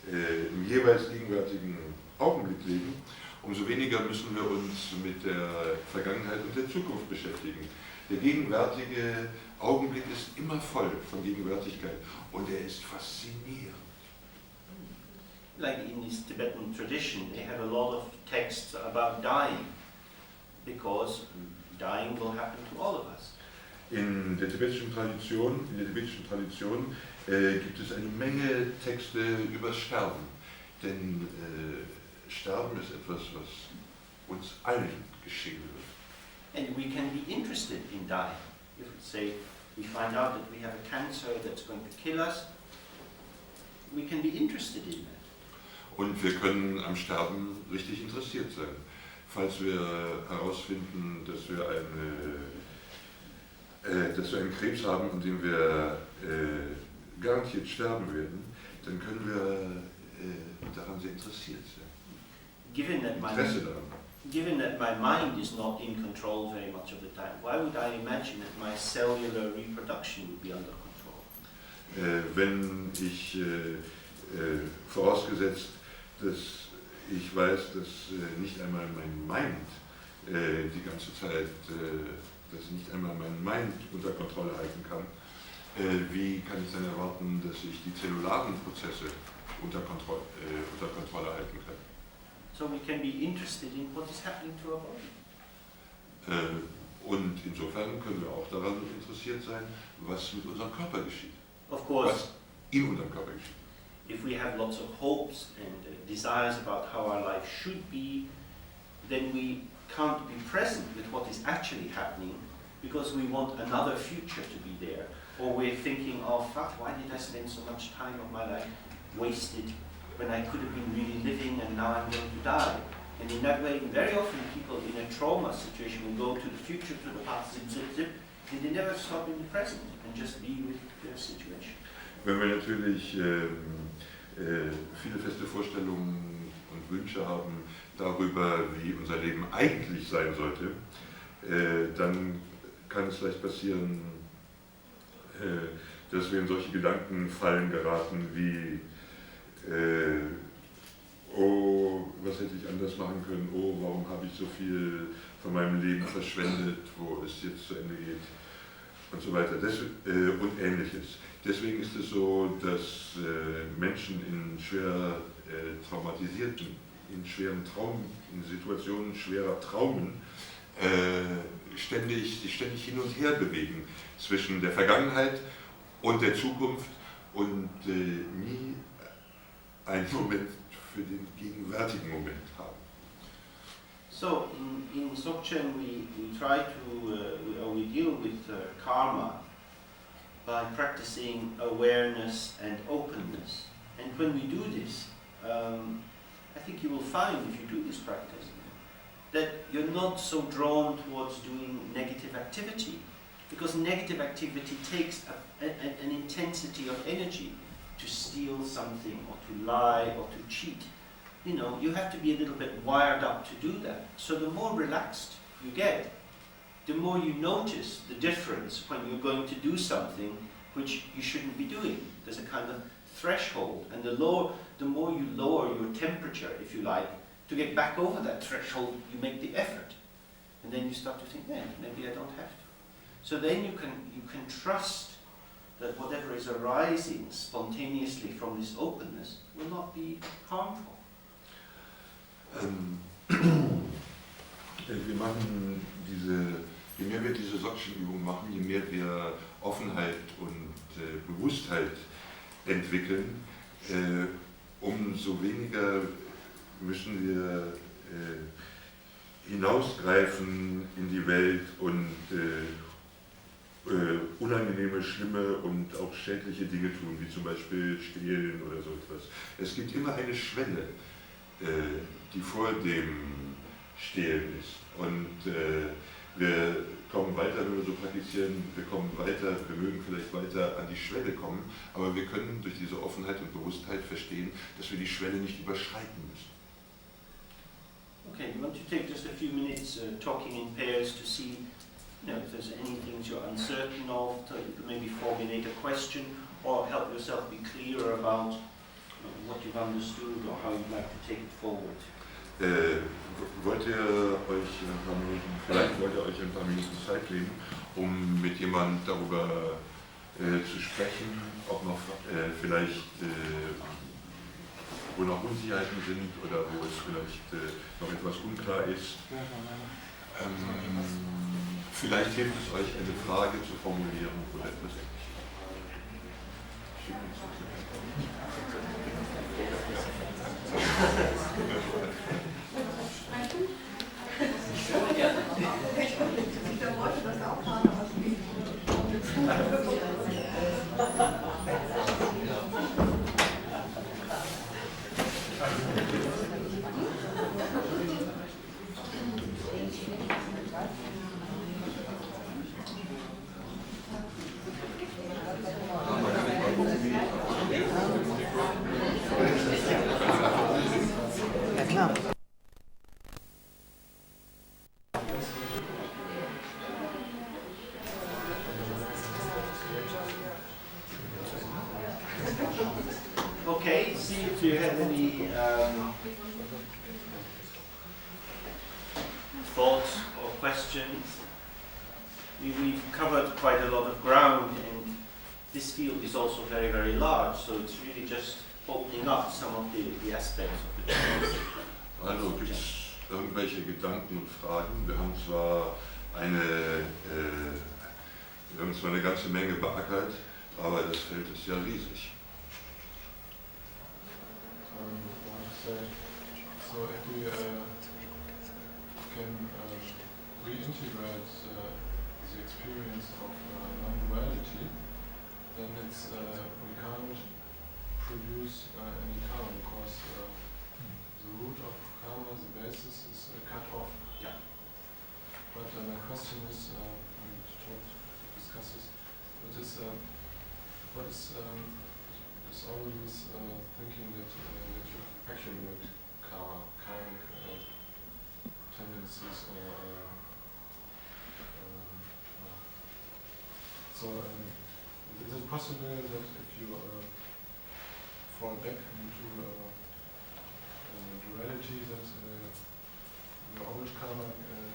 im jeweils gegenwärtigen Augenblick leben, umso weniger müssen wir uns mit der Vergangenheit und der Zukunft beschäftigen. Der gegenwärtige Augenblick ist immer voll von Gegenwärtigkeit und er ist faszinierend.
Like in this Tibetan tradition, they have a lot of texts about dying, because dying will happen to all of us.
In der tibetischen Tradition gibt es eine Menge Texte über Sterben, denn Sterben ist etwas, was uns allen geschehen wird.
And we can be interested in dying. If we say we find out that we have a cancer that's going to kill us, we can be interested in that.
Und wir können am Sterben richtig interessiert sein. Falls wir herausfinden, dass wir einen Krebs haben, an dem wir garantiert sterben werden, dann können wir daran sehr interessiert sein.
Given that my mind is not in control very much of the time, why would I imagine that my cellular reproduction would be under control?
Wenn ich vorausgesetzt, dass ich weiß, dass nicht einmal mein Mind die ganze Zeit, dass ich nicht einmal mein Mind unter Kontrolle halten kann, wie kann ich dann erwarten, dass ich die zellularen Prozesse unter Kontrolle halten kann?
So we can be interested in what is happening to our body.
Und insofern können wir auch daran interessiert sein, was mit unserem Körper geschieht.
Of course,
Was in unserem Körper geschieht.
if we have lots of hopes and desires about how our life should be, then we can't be present with what is actually happening because we want another future to be there. Or we're thinking, oh fuck, why did I spend so much time of my life wasted when I could have been really living and now I'm going to die? And in that way, very often people in a trauma situation will go to the future, to the past, zip, zip, zip, and they never stop in the present and just be with their situation.
Wenn wir natürlich viele feste Vorstellungen und Wünsche haben darüber, wie unser Leben eigentlich sein sollte, dann kann es vielleicht passieren, dass wir in solche Gedankenfallen geraten wie oh, was hätte ich anders machen können, oh, warum habe ich so viel von meinem Leben verschwendet, wo es jetzt zu Ende geht und so weiter und Ähnliches. Deswegen ist es so, dass Menschen in schwer traumatisierten, in Situationen schwerer Traumen sich ständig hin und her bewegen zwischen der Vergangenheit und der Zukunft und nie einen Moment für den gegenwärtigen Moment haben.
So in Dzogchen we try to we deal with karma by practicing awareness and openness. And when we do this, I think you will find, if you do this practice, that you're not so drawn towards doing negative activity, because negative activity takes an intensity of energy to steal something or to lie or to cheat. You know, you have to be a little bit wired up to do that. So the more relaxed you get, the more you notice the difference when you're going to do something which you shouldn't be doing. There's a kind of threshold, and the more you lower your temperature, if you like, to get back over that threshold, you make the effort. And then you start to think, yeah, maybe I don't have to. So then you can trust that whatever is arising spontaneously from this openness will not be harmful.
Wir machen je mehr wir diese Dzogchen-Übung machen, je mehr wir Offenheit und Bewusstheit entwickeln, umso weniger müssen wir hinausgreifen in die Welt und unangenehme, schlimme und auch schädliche Dinge tun, wie zum Beispiel stehlen oder so etwas. Es gibt immer eine Schwelle, die vor dem Stehlen ist. Und wir kommen weiter, wenn wir so praktizieren, wir kommen weiter, wir mögen vielleicht weiter an die Schwelle kommen, aber wir können durch diese Offenheit und Bewusstheit verstehen, dass wir die Schwelle nicht überschreiten müssen.
Okay, you want to take just a few minutes talking in pairs to see, if there's any things you're uncertain of, to maybe formulate a question or help yourself be clearer about what you've understood or how you'd like to take it forward.
Wollt ihr euch ein paar Minuten, vielleicht wollt ihr euch ein paar Minuten Zeit nehmen, um mit jemandem darüber zu sprechen, ob noch vielleicht wo noch Unsicherheiten sind oder wo es vielleicht noch etwas unklar ist. Vielleicht hilft es euch, eine Frage zu formulieren oder etwas ähnliches.
Ja, klar.
Okay, see if you have any thoughts or questions. We've covered quite a lot of ground, and this field is also very, very large, so it's really just opening up some of the aspects of the field.
Also gibt es irgendwelche Gedanken und Fragen? Wir haben zwar eine ganze Menge beackert, aber das Feld ist ja riesig.
So if we can reintegrate the experience of non-duality, then it's we can't produce any karma because the root of karma, the basis, is cut off.
Yeah.
But my question is, we need to discuss this. What is always thinking that you accumulate karmic tendencies or so is it possible that if you fall back into duality that your old karma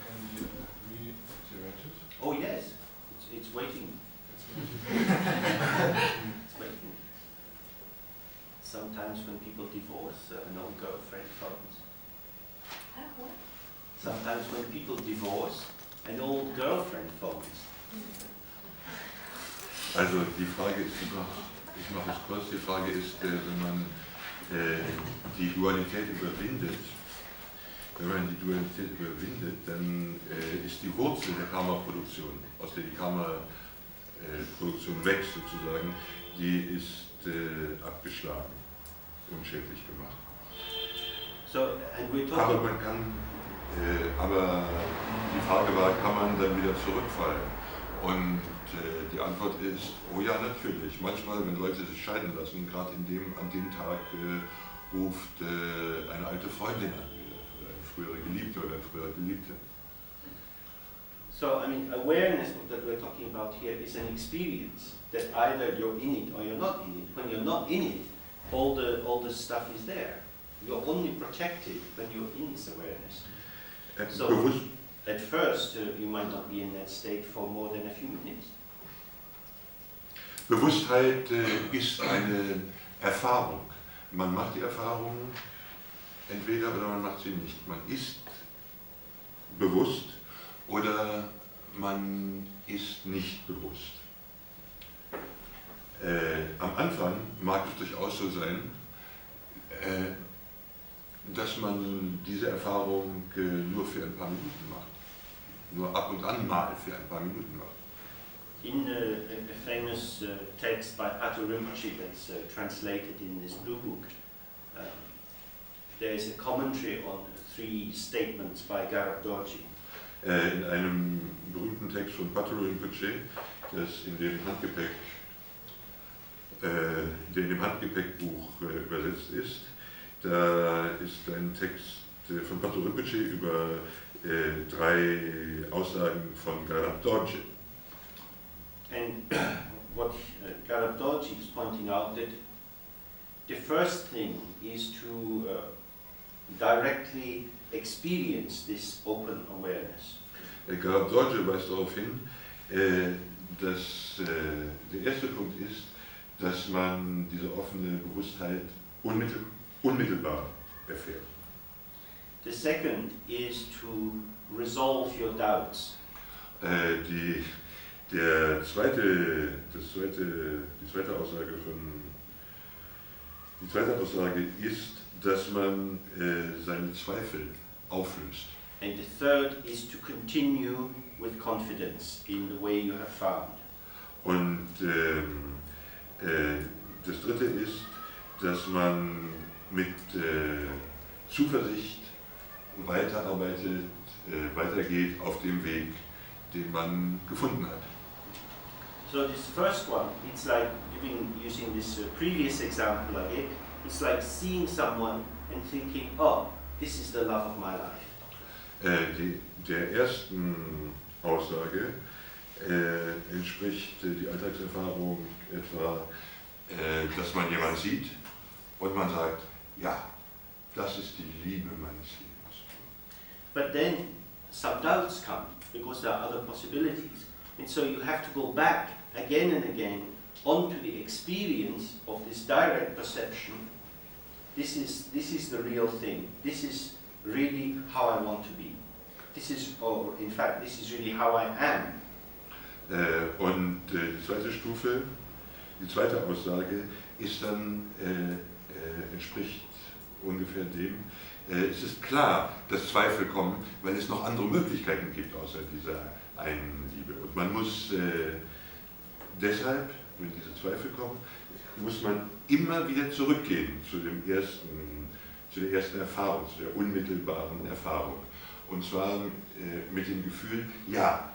can be reactivated?
Oh yes, it's waiting.
It's really
It's waiting. Sometimes when people divorce, an old girlfriend phones. Sometimes when people divorce, an old girlfriend phones.
Also die Frage ist noch, ich mache es kurz, die Frage ist, wenn man die Dualität überwindet, dann ist die Wurzel der Karma-Produktion, aus der die Karma-Produktion wächst sozusagen, die ist abgeschlagen, unschädlich gemacht.
So, and we're
Aber
talking.
man kann, aber die Frage war, kann man dann wieder zurückfallen? Und die Antwort ist, oh ja, natürlich. Manchmal, wenn Leute sich scheiden lassen, gerade an dem Tag ruft eine alte Freundin an, oder eine frühere Geliebte oder ein früherer Geliebter.
So, I mean, awareness that we're talking about here is an experience that either you're in it or you're not in it. When you're not in it, all the stuff is there. You're only protected when you're in this awareness. So,
Bewusst,
at first, you might not be in that state for more than a few minutes.
Bewusstheit ist eine Erfahrung. Man macht die Erfahrung entweder oder man macht sie nicht. Man ist bewusst oder man ist nicht bewusst. Am Anfang mag es durchaus so sein, dass man diese Erfahrung nur für ein paar Minuten macht. Nur ab und an mal für ein paar Minuten macht.
In a famous text by Pato Rinpoche that's translated in this blue book, there is a commentary on 3 statements by Garab Dorji.
In einem berühmten Text von Pato Rinpoche, das in dem Handgepäckbuch übersetzt ist, da ist ein Text von Pato Rinpoche über 3 Aussagen von Dzogchen.
And what Garab Dorji is pointing out, that the first thing is to directly experience this open awareness.
Dzogchen weist darauf hin, dass der erste Punkt ist, dass man diese offene Bewusstheit unmittelbar erfährt.
The second is to resolve your doubts.
Die zweite Aussage ist, dass man seine Zweifel auflöst.
And the third is to continue with confidence in the way you have found.
Und das dritte ist, dass man mit Zuversicht weiterarbeitet, weitergeht auf dem Weg, den man gefunden hat.
So this first one, it's like using this previous example I gave, it's like seeing someone and thinking, oh, this is the love of my life.
Der ersten Aussage entspricht die Alltagserfahrung etwa, dass man jemanden sieht und man sagt, ja, das ist die Liebe meines Lebens.
But then some doubts come because there are other possibilities. And so you have to go back again and again onto the experience of this direct perception. This is the real thing. This is really how I want to be. This is really how I am.
Und die zweite Stufe, die zweite Aussage ist dann, entspricht ungefähr dem, es ist klar, dass Zweifel kommen, weil es noch andere Möglichkeiten gibt außer dieser einen Liebe. Und man muss deshalb, wenn diese Zweifel kommen, muss man immer wieder zurückgehen zu der ersten Erfahrung, zu der unmittelbaren Erfahrung. Und zwar mit dem Gefühl, ja,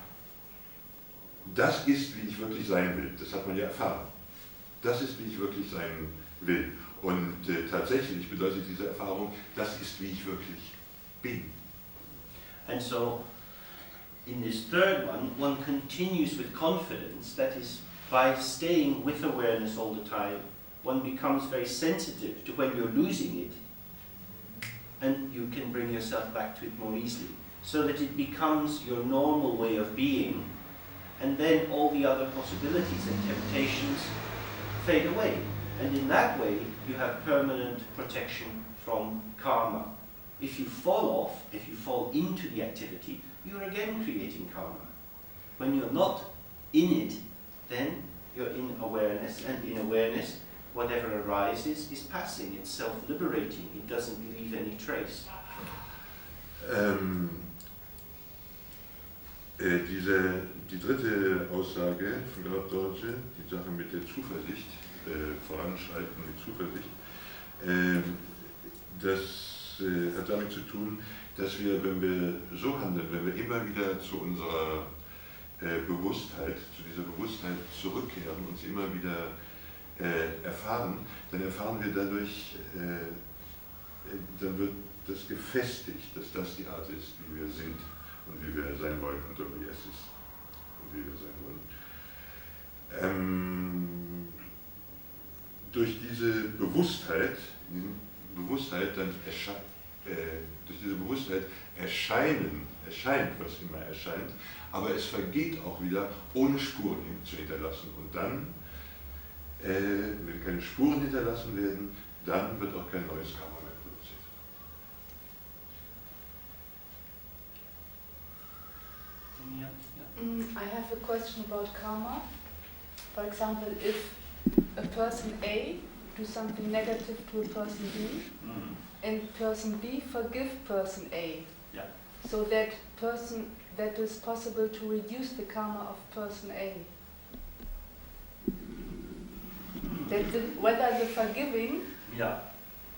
das ist, wie ich wirklich sein will. Das hat man ja erfahren. Das ist, wie ich wirklich sein will. Und tatsächlich bedeutet diese Erfahrung, das ist, wie ich wirklich bin.
And so, in this third one continues with confidence. That is, by staying with awareness all the time, one becomes very sensitive to when you're losing it, and you can bring yourself back to it more easily, so that it becomes your normal way of being, and then all the other possibilities and temptations fade away. And in that way, you have permanent protection from karma. If you fall off, if you fall into the activity, you're again creating karma. When you're not in it, then you're in awareness, and in awareness, whatever arises is passing, it's self-liberating, it doesn't leave any trace.
Die dritte Aussage von Garab Dorje, die Sache mit der Zuversicht, Voranschreiten mit Zuversicht, das hat damit zu tun, dass wir, wenn wir so handeln, wenn wir immer wieder zu unserer Bewusstheit, zu dieser Bewusstheit zurückkehren, uns immer wieder erfahren, dann erfahren wir dadurch, dann wird das gefestigt, dass das die Art ist, wie wir sind und wie wir sein wollen und wie es ist und wie wir sein wollen. Durch diese Bewusstheit dann durch diese Bewusstheit erscheint, was immer erscheint, aber es vergeht auch wieder, ohne Spuren zu hinterlassen. Und dann, wenn keine Spuren hinterlassen werden, dann wird auch kein neues Karma mehr produziert.
I have a question about karma. For example, if a person A do something negative to a person B, and person B forgive person A,
Yeah.
so that is possible to reduce the karma of person A. Whether the forgiving
Yeah.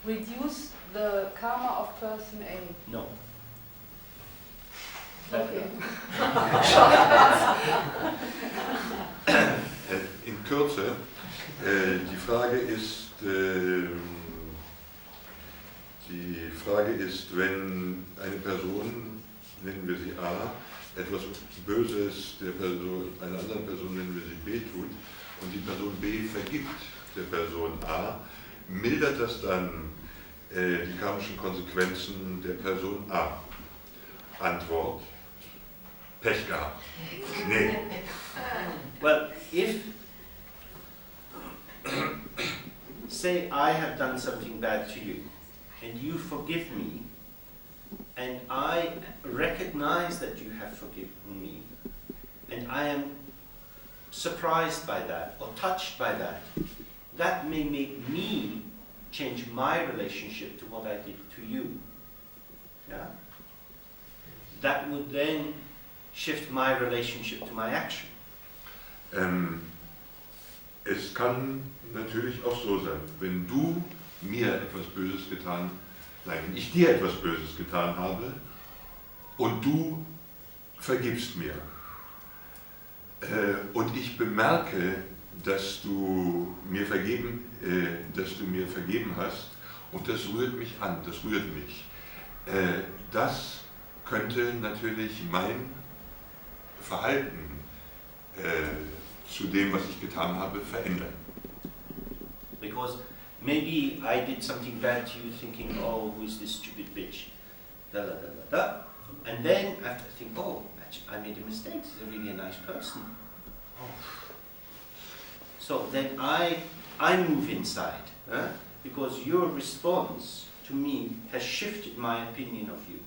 reduce the karma of person A.
No.
Okay.
In Kürze, die Frage ist, Die Frage ist, wenn eine Person, nennen wir sie A, etwas Böses der Person, einer anderen Person, nennen wir sie B, tut und die Person B vergibt der Person A, mildert das dann die karmischen Konsequenzen der Person A? Antwort: Pech gehabt. Nee.
Well, if, say I have done something bad to you, and you forgive me, and I recognize that you have forgiven me, and I am surprised by that, or touched by that, that may make me change my relationship to what I did to you. Yeah? That would then shift my relationship to my action.
Es kann natürlich auch so sein, wenn du mir etwas Böses getan, nein, wenn ich dir etwas Böses getan habe und du vergibst mir und ich bemerke, dass du mir vergeben hast und das rührt mich an, das rührt mich. Das könnte natürlich mein Verhalten zu dem, was ich getan habe, verändern.
Because maybe I did something bad to you thinking, oh, who is this stupid bitch? Da, da, da, da, da. And then I have to think, oh, actually, I made a mistake. He's a really nice person. Oh. So then I move inside, because your response to me has shifted my opinion of you.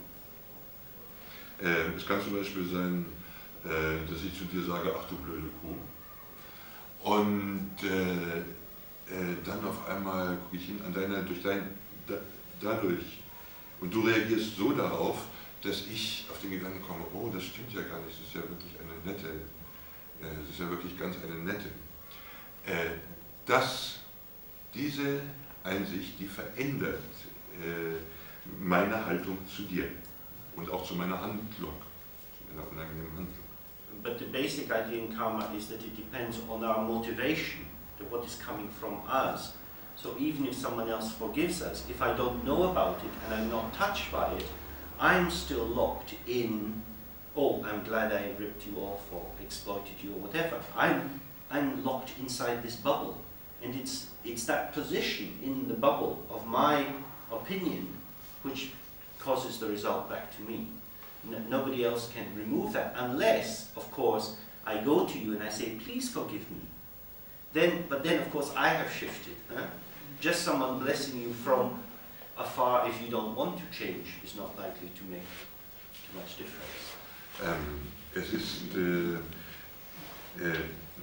Es kann zum Beispiel sein, dass ich zu dir sage, ach du blöde Kuh. Und dann auf einmal gucke ich hin dadurch, und du reagierst so darauf, dass ich auf den Gedanken komme, oh, das stimmt ja gar nicht, das ist ja wirklich eine nette, das ist ja wirklich ganz eine nette. Diese Einsicht, die verändert meine Haltung zu dir und auch zu meiner Handlung, zu meiner unangenehmen Handlung.
But the basic idea in karma is that it depends on our motivation, what is coming from us. So even if someone else forgives us, if I don't know about it and I'm not touched by it, I'm still locked in, oh, I'm glad I ripped you off or exploited you or whatever. I'm locked inside this bubble. And it's that position in the bubble of my opinion which causes the result back to me. Nobody else can remove that unless, of course, I go to you and I say, please forgive me. But then, of course, I have shifted. Just someone blessing you from afar, if you don't want to change, is not likely to make too much difference.
Es ist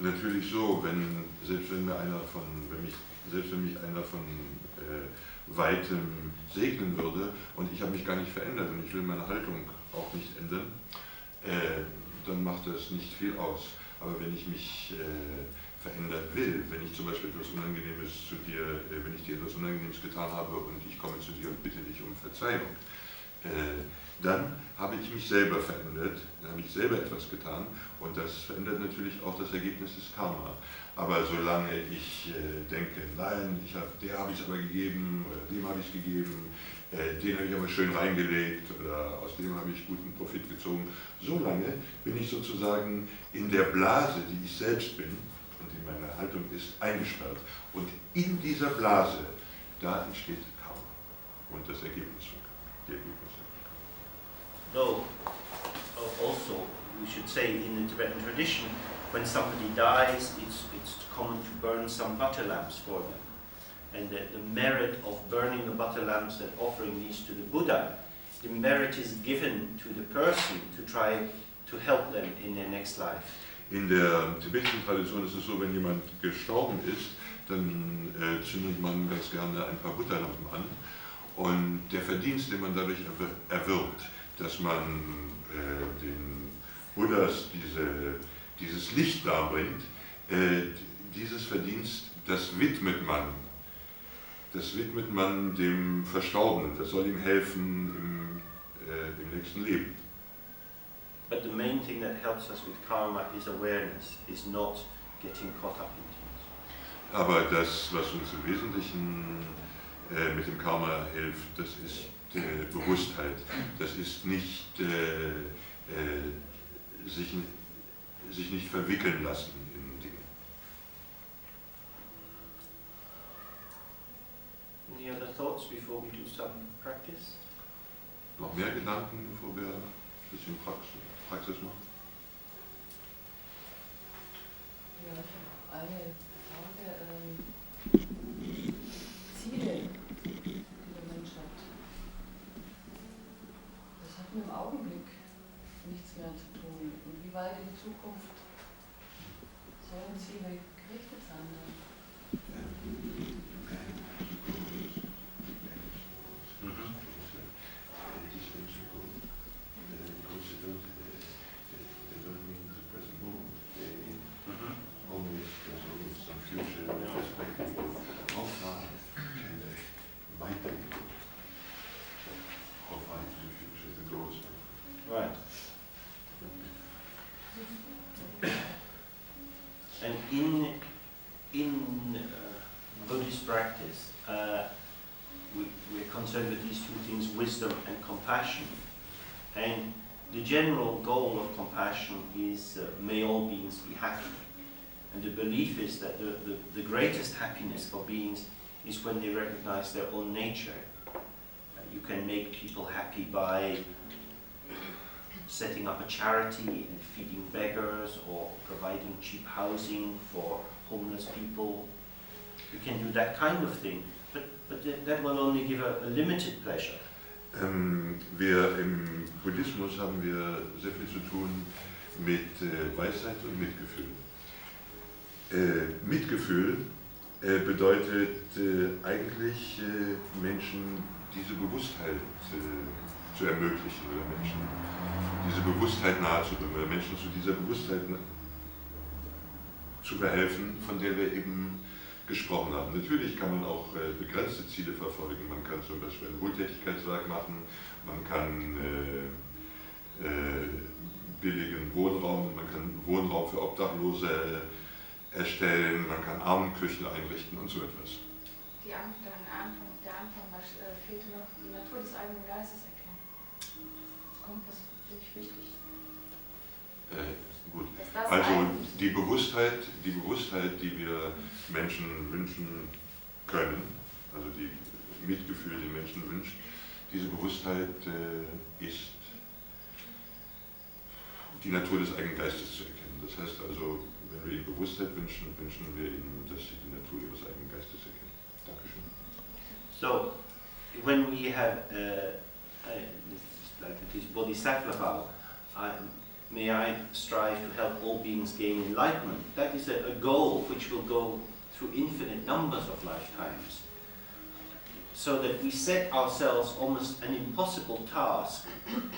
natürlich so, selbst wenn mich einer von Weitem segnen würde und ich habe mich gar nicht verändert und ich will meine Haltung auch nicht ändern, dann macht das nicht viel aus. Aber wenn ich mich verändern will, wenn ich zum Beispiel etwas Unangenehmes wenn ich dir etwas Unangenehmes getan habe und ich komme zu dir und bitte dich um Verzeihung, dann habe ich mich selber verändert, dann habe ich selber etwas getan und das verändert natürlich auch das Ergebnis des Karma. Aber solange ich denke, nein, der habe ich es aber gegeben, oder dem habe ich es gegeben, den habe ich aber schön reingelegt oder aus dem habe ich guten Profit gezogen, solange bin ich sozusagen in der Blase, die ich selbst bin und die meine Haltung ist, eingesperrt. Und in dieser Blase, da entsteht Karma und das Ergebnis von Karma.
Though, also, we should say in the Tibetan tradition, when somebody dies, it's common to burn some butter lamps for them. And the merit of burning the butter lamps and offering these to the Buddha, the merit is given to the person to try to help them in their next life.
In der tibetischen Tradition ist es so, wenn jemand gestorben ist, dann zündet man ganz gerne ein paar Butterlampen an. Und der Verdienst, den man dadurch erwirbt, dass man den Buddhas dieses Licht darbringt, dieses Verdienst, das widmet man dem Verstorbenen, das soll ihm helfen im nächsten Leben.
But the main thing that helps us with karma is awareness, is not getting caught up in things.
Aber das, was uns im Wesentlichen mit dem Karma hilft, das ist Bewusstheit. Das ist nicht sich nicht verwickeln lassen in Dinge.
Any other thoughts before we do some practice?
Noch mehr Gedanken, bevor wir ein bisschen Praxis machen?
Ja, ich habe eine Frage. Ziele, die der Mensch hat. Das hat mit dem Augenblick nichts mehr zu tun. Und wie weit in die Zukunft sollen Ziele gerichtet sein?
Right. And in Buddhist practice, we're concerned with these two things, wisdom and compassion. And the general goal of compassion is may all beings be happy. And the belief is that the greatest happiness for beings is when they recognize their own nature. You can make people happy by setting up a charity and feeding beggars or providing cheap housing for homeless people. You can do that kind of thing, but that will only give a limited pleasure.
Wir im Buddhismus haben wir sehr viel zu tun mit Weisheit und Mitgefühl. Mitgefühl bedeutet eigentlich Menschen diese Bewusstheit zu ermöglichen oder Menschen diese Bewusstheit nahezubringen oder Menschen zu dieser Bewusstheit zu verhelfen, von der wir eben gesprochen haben. Natürlich kann man auch begrenzte Ziele verfolgen. Man kann zum Beispiel ein Wohltätigkeitswerk machen, man kann billigen Wohnraum, man kann Wohnraum für Obdachlose erstellen, man kann Armenküchen einrichten und so etwas.
Der Anfang fehlte noch die Natur des eigenen Geistes erkennen. Das finde ich wichtig.
Gut. Also die Bewusstheit, die wir Menschen wünschen können, also die Mitgefühl, die Menschen wünscht, diese Bewusstheit ist die Natur des eigenen Geistes zu erkennen. Das heißt also, wenn wir ihnen Bewusstheit wünschen, wünschen wir ihnen, dass sie die Natur ihres eigenen Geistes erkennen. Dankeschön.
So, when we have this Bodhisattva vow, may I strive to help all beings gain enlightenment. That is a goal which will go through infinite numbers of lifetimes. So that we set ourselves almost an impossible task,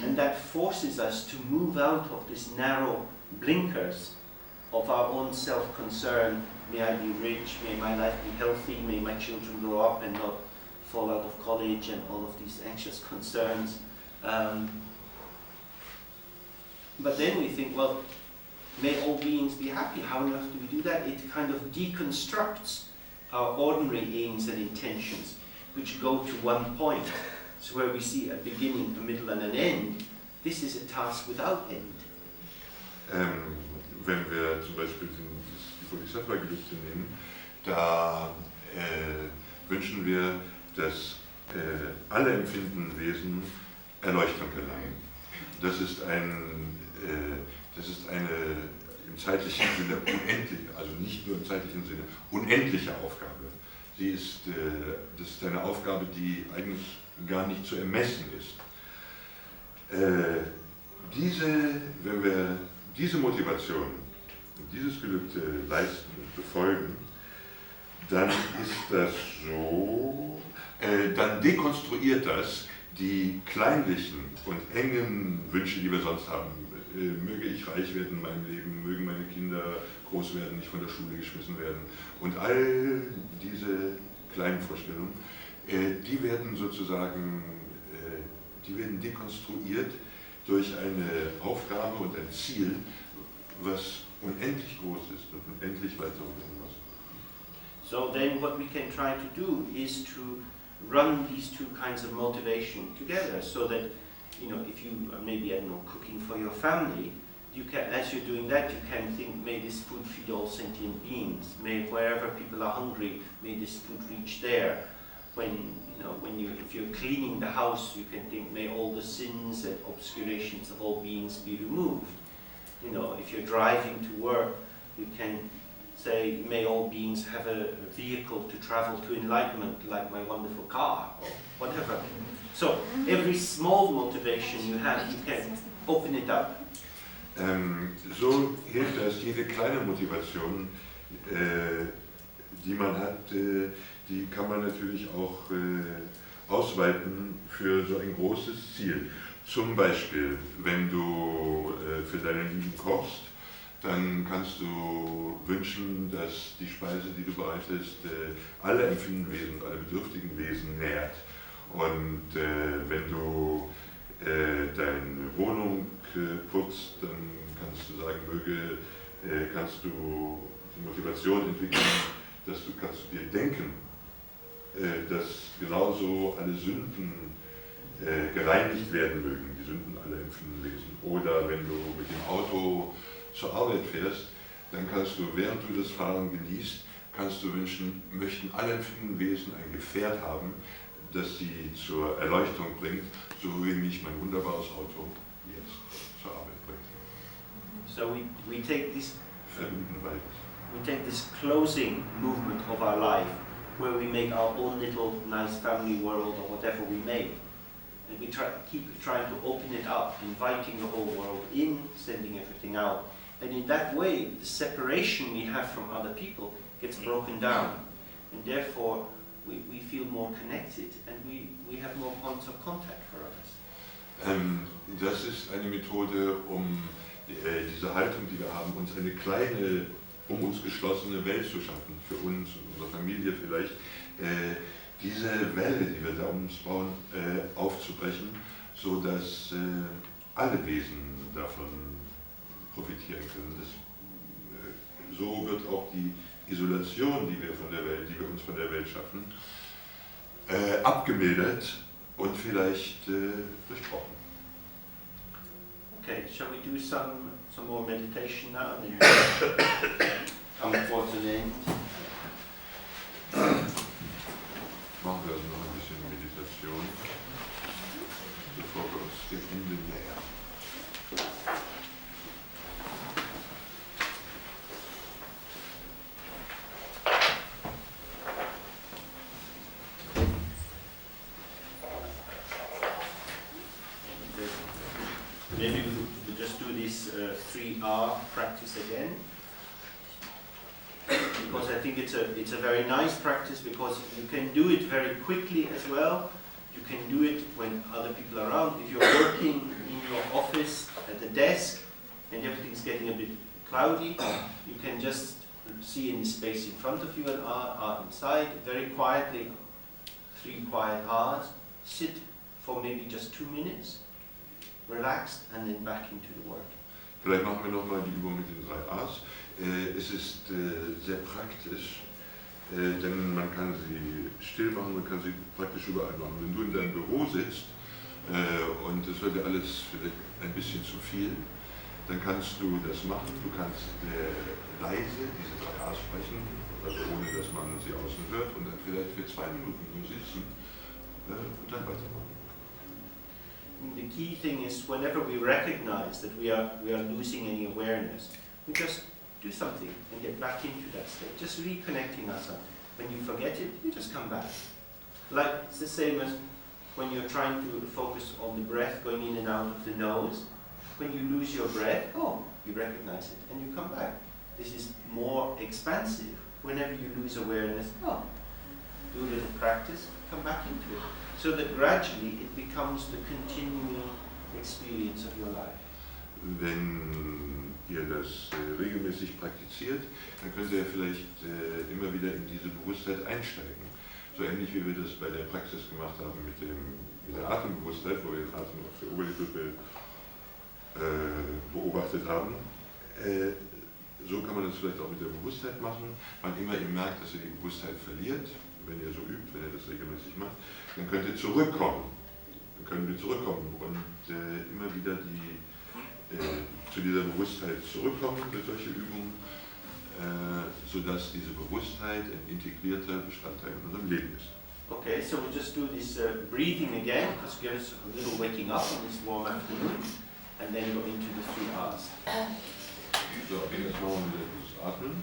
and that forces us to move out of this narrow blinkers of our own self-concern. May I be rich, may my life be healthy, may my children grow up and not fall out of college, and all of these anxious concerns. But then we think, well, may all beings be happy. How on earth do we do that? It kind of deconstructs our ordinary aims and intentions, which go to one point. So where we see a beginning, a middle and an end, this is a task without end.
Wenn wir zum Beispiel die Bodhisattva-Gelübde nehmen, da wünschen wir, dass alle empfindenden Wesen Erleuchtung gelangen. Das ist eine im zeitlichen Sinne unendliche, also nicht nur im zeitlichen Sinne, unendliche Aufgabe. Das ist eine Aufgabe, die eigentlich gar nicht zu ermessen ist. Wenn wir diese Motivation, dieses Gelübde leisten und befolgen, dann ist das so, dann dekonstruiert das die kleinlichen und engen Wünsche, die wir sonst haben. Möge ich reich werden in meinem Leben, mögen meine Kinder groß werden, nicht von der Schule geschmissen werden. Und all diese kleinen Vorstellungen, die werden sozusagen, die werden dekonstruiert durch eine Aufgabe und ein Ziel, was unendlich groß ist und unendlich weiter werden muss.
So then what we can try to do is to run these two kinds of motivation together, so that, you know, if you are maybe, I don't know, cooking for your family, you can, as you're doing that, you can think, may this food feed all sentient beings. May wherever people are hungry, may this food reach there. When, you know, if you're cleaning the house, you can think, may all the sins and obscurations of all beings be removed. You know, if you're driving to work, you can say, may all beings have a vehicle to travel to enlightenment, like my wonderful car, or whatever. So every small motivation you have, you can open it up.
So hilft das, jede kleine Motivation, die man hat, die kann man natürlich auch ausweiten für so ein großes Ziel. Zum Beispiel, wenn du für deinen Lieben kochst, dann kannst du wünschen, dass die Speise, die du bereitest, alle empfindenden Wesen, alle bedürftigen Wesen nährt. Und wenn du deine Wohnung putzt, dann kannst du sagen, kannst du die Motivation entwickeln, dass du kannst dir denken, dass genauso alle Sünden gereinigt werden mögen, die Sünden aller empfindenden Wesen. Oder wenn du mit dem Auto zur Arbeit fährst, dann kannst du, während du das Fahren genießt, kannst du wünschen, möchten alle empfindenden Wesen ein Gefährt haben, das sie zur Erleuchtung bringt, so wie mich mein wunderbares Auto jetzt zur Arbeit bringt.
So we take this
Verbinden beides.
we take this closing movement of our life, where we make our own little nice family world or whatever we make, and we keep trying to open it up, inviting the whole world in, sending everything out, and in that way the separation we have from other people gets broken down, and therefore we feel more connected, and we have more points of contact for others.
Das ist eine Methode, diese Haltung, die wir haben, uns eine kleine, uns geschlossene Welt zu schaffen, für uns und unsere Familie vielleicht, diese Welle, die wir da uns bauen, aufzubrechen, sodass alle Wesen davon profitieren können. So wird auch die Isolation, die wir uns von der Welt schaffen, abgemildert und vielleicht durchbrochen.
Okay, shall we do some more meditation now and then come towards an end?
Machen wir also noch ein bisschen Meditation, bevor wir uns dem Ende nähern.
Maybe we'll just do this 3R practice again, because I think it's a very nice practice, because you can do it very quickly as well. You can do it when other people are around. If you're working in your office at the desk and everything's getting a bit cloudy, you can just see in the space in front of you an R inside, very quietly, 3 quiet R's, sit for maybe just 2 minutes. Relaxed and then back into the work.
Vielleicht machen wir nochmal die Übung mit den 3 A's. Es ist sehr praktisch, denn man kann sie still machen, man kann sie praktisch überall machen. Wenn du in deinem Büro sitzt und es wird dir alles vielleicht ein bisschen zu viel, dann kannst du das machen. Du kannst leise diese 3 A's sprechen, also ohne dass man sie außen hört, und dann vielleicht für 2 Minuten nur sitzen und dann weitermachen.
The key thing is, whenever we recognize that we are losing any awareness, we just do something and get back into that state, just reconnecting ourselves. When you forget it, you just come back. Like, it's the same as when you're trying to focus on the breath going in and out of the nose. When you lose your breath, you recognize it and you come back. This is more expansive. Whenever you lose awareness, do a little practice, come back into it. So that gradually it becomes the continuing experience of your life.
Wenn ihr das regelmäßig praktiziert, dann könnt ihr vielleicht immer wieder in diese Bewusstheit einsteigen. So ähnlich wie wir das bei der Praxis gemacht haben mit der Atembewusstheit, wo wir den Atem auf der Oberlippe beobachtet haben. So kann man das vielleicht auch mit der Bewusstheit machen. Wann immer ihr merkt, dass ihr die Bewusstheit verliert, wenn ihr so übt, wenn ihr das regelmäßig macht, dann könnt ihr zurückkommen. Dann können wir zurückkommen und immer wieder zu dieser Bewusstheit zurückkommen durch solche Übungen, sodass diese Bewusstheit ein integrierter Bestandteil in unserem Leben ist.
Okay, so we'll just do this breathing again, because it gives a little waking up on this warm afternoon, and then go into the 3 R's.
So, jetzt machen wir das Atmen.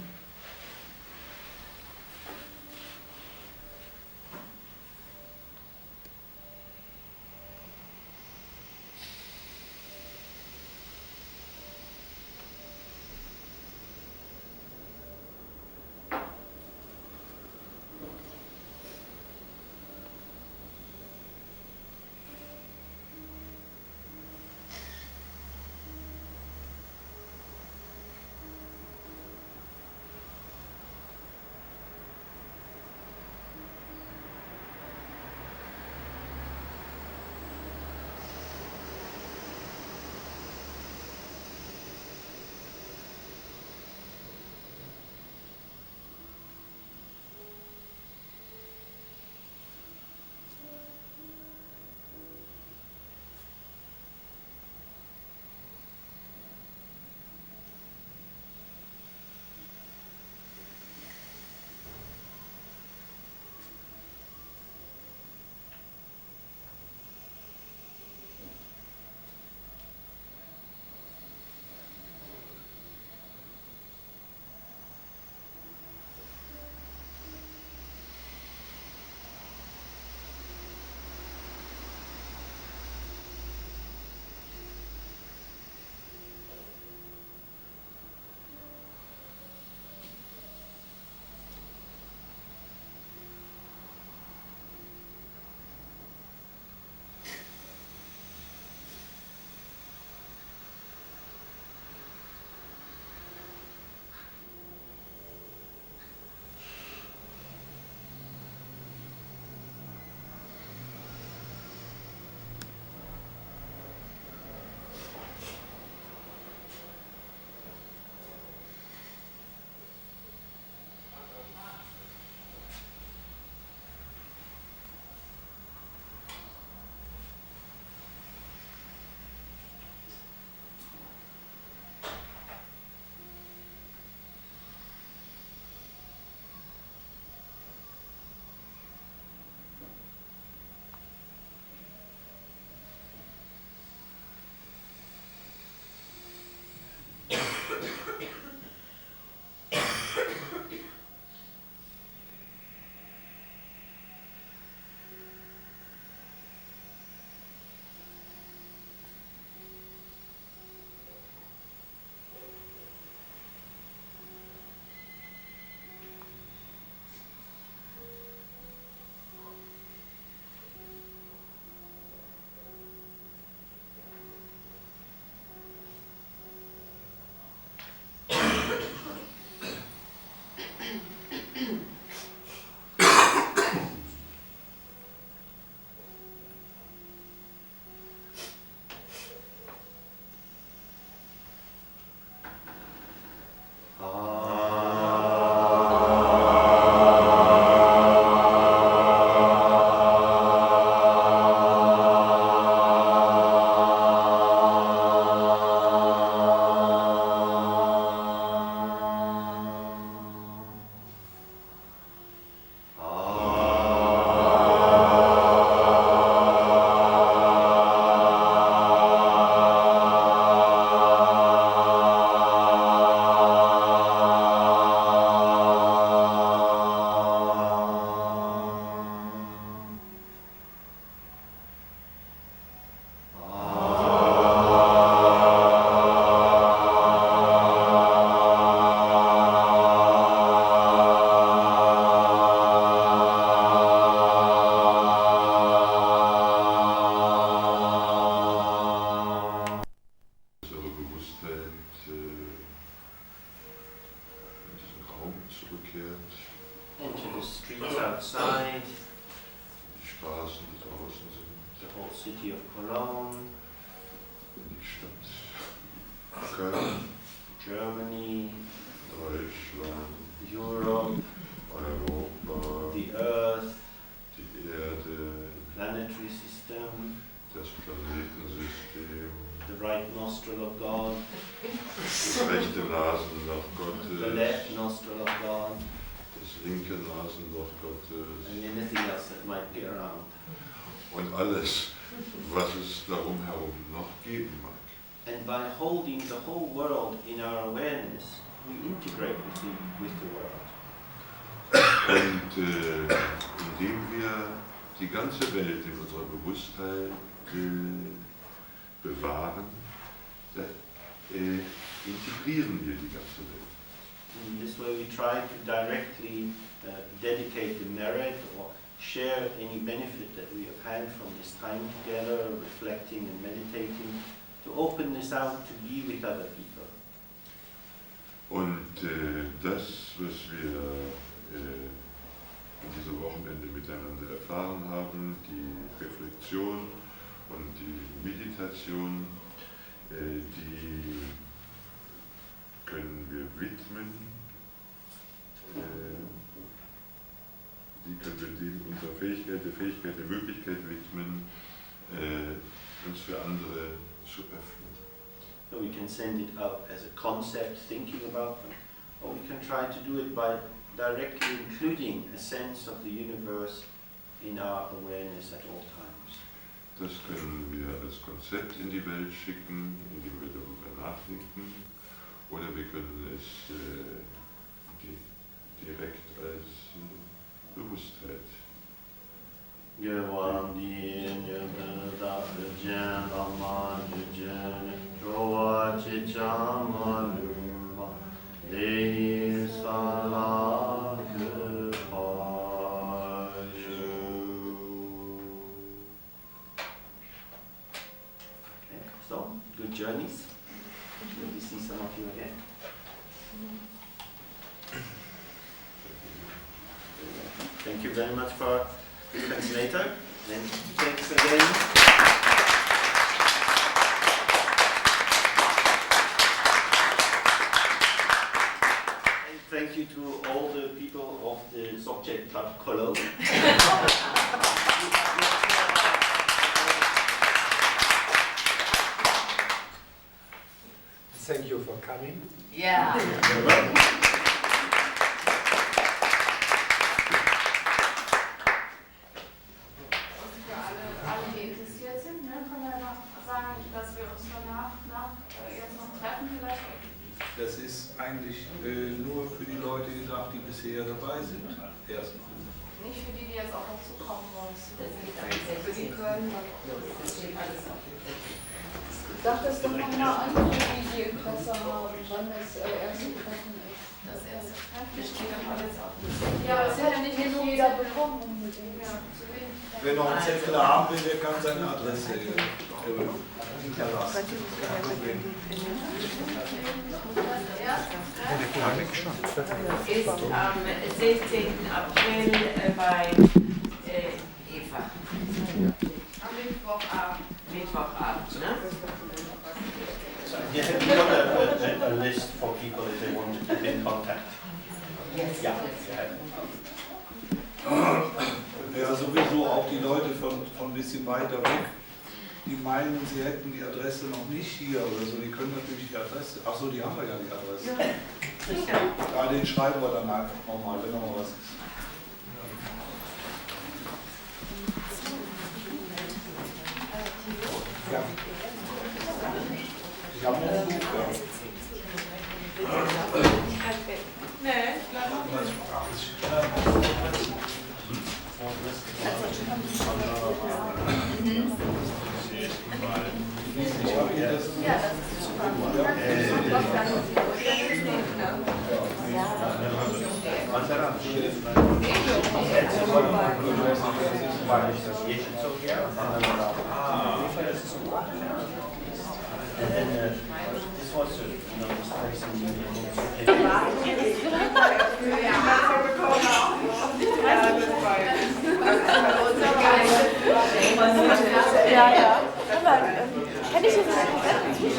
city of Cologne,
die Stadt Köln,
Germany,
Deutschland,
Europe,
Europa,
the earth, God,
das linke Nasenloch Gottes
and anything else that might be around.
und alles, was es darum herum noch geben mag.
And by holding the whole world in our awareness, we integrate with the world.
Und indem wir die ganze Welt in unserer Bewusstheit bewahren, integrieren wir die ganze Welt.
In this way we try to directly dedicate the merit or share any benefit that we have had from this time together, reflecting and meditating, to open this out to be with other people.
Und das, was wir in diesem Wochenende miteinander erfahren haben, die Reflexion und die Meditation, die können wir widmen, die können wir dem unserer Fähigkeit, der Möglichkeit widmen, uns für andere zu öffnen.
So we can send it out as a concept, thinking about them, or we can try to do it by directly including a sense of the universe in our awareness at all times.
Das können wir als Konzept in die Welt schicken, indem wir darüber nachdenken, oder wir können es direkt als Bewusstheit.
So, good journeys. Maybe see some of you again. Thank you very much for the translator, and thanks again. And thank you to all the people of the Dzogchen Club Cologne.
Thank you for coming.
Yeah.
Alle, die interessiert sind, ne, können wir noch sagen, dass wir uns danach jetzt noch treffen vielleicht.
Das ist eigentlich nur für die Leute gedacht, die bisher dabei sind. Erstmal.
Nicht für die, die jetzt auch dazu kommen wollen.
Für die können das steht alles auf dem Zettel.
Sag das doch nochmal an, für die, die Interesse haben, wann das erste Treffen ist.
Das erste Treffen steht doch alles auf dem Zettel.
Ja, aber es hat ja nicht jeder bekommen unbedingt. Ja, zu wenig.
Wer noch einen Zettel haben will, der kann seine Adresse hinterlassen. Kein Problem.
Ist am 16. April bei Eva.
Am Mittwochabend.
Mittwochabend, ne?
Yeah, have you got a list for people if they want to get in contact?
Yes.
Yeah.
Ja, sowieso auch die Leute von ein bisschen weiter weg, die meinen, sie hätten die Adresse noch nicht hier oder so, die können natürlich die Adresse, ach so, die haben wir ja, die Adresse. Ja, den schreiben wir dann einfach nochmal, wenn noch mal was ist. Ja. Ich habe noch ein Buch, ja.
Nee, bleib mal. Ja, das ist super.
And then this was, this person
Ja, ja. Aber kann ich jetzt nicht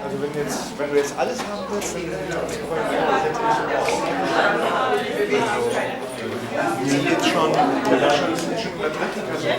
Also wenn du jetzt alles haben willst, dann wollen wir jetzt schon in der dritten Person.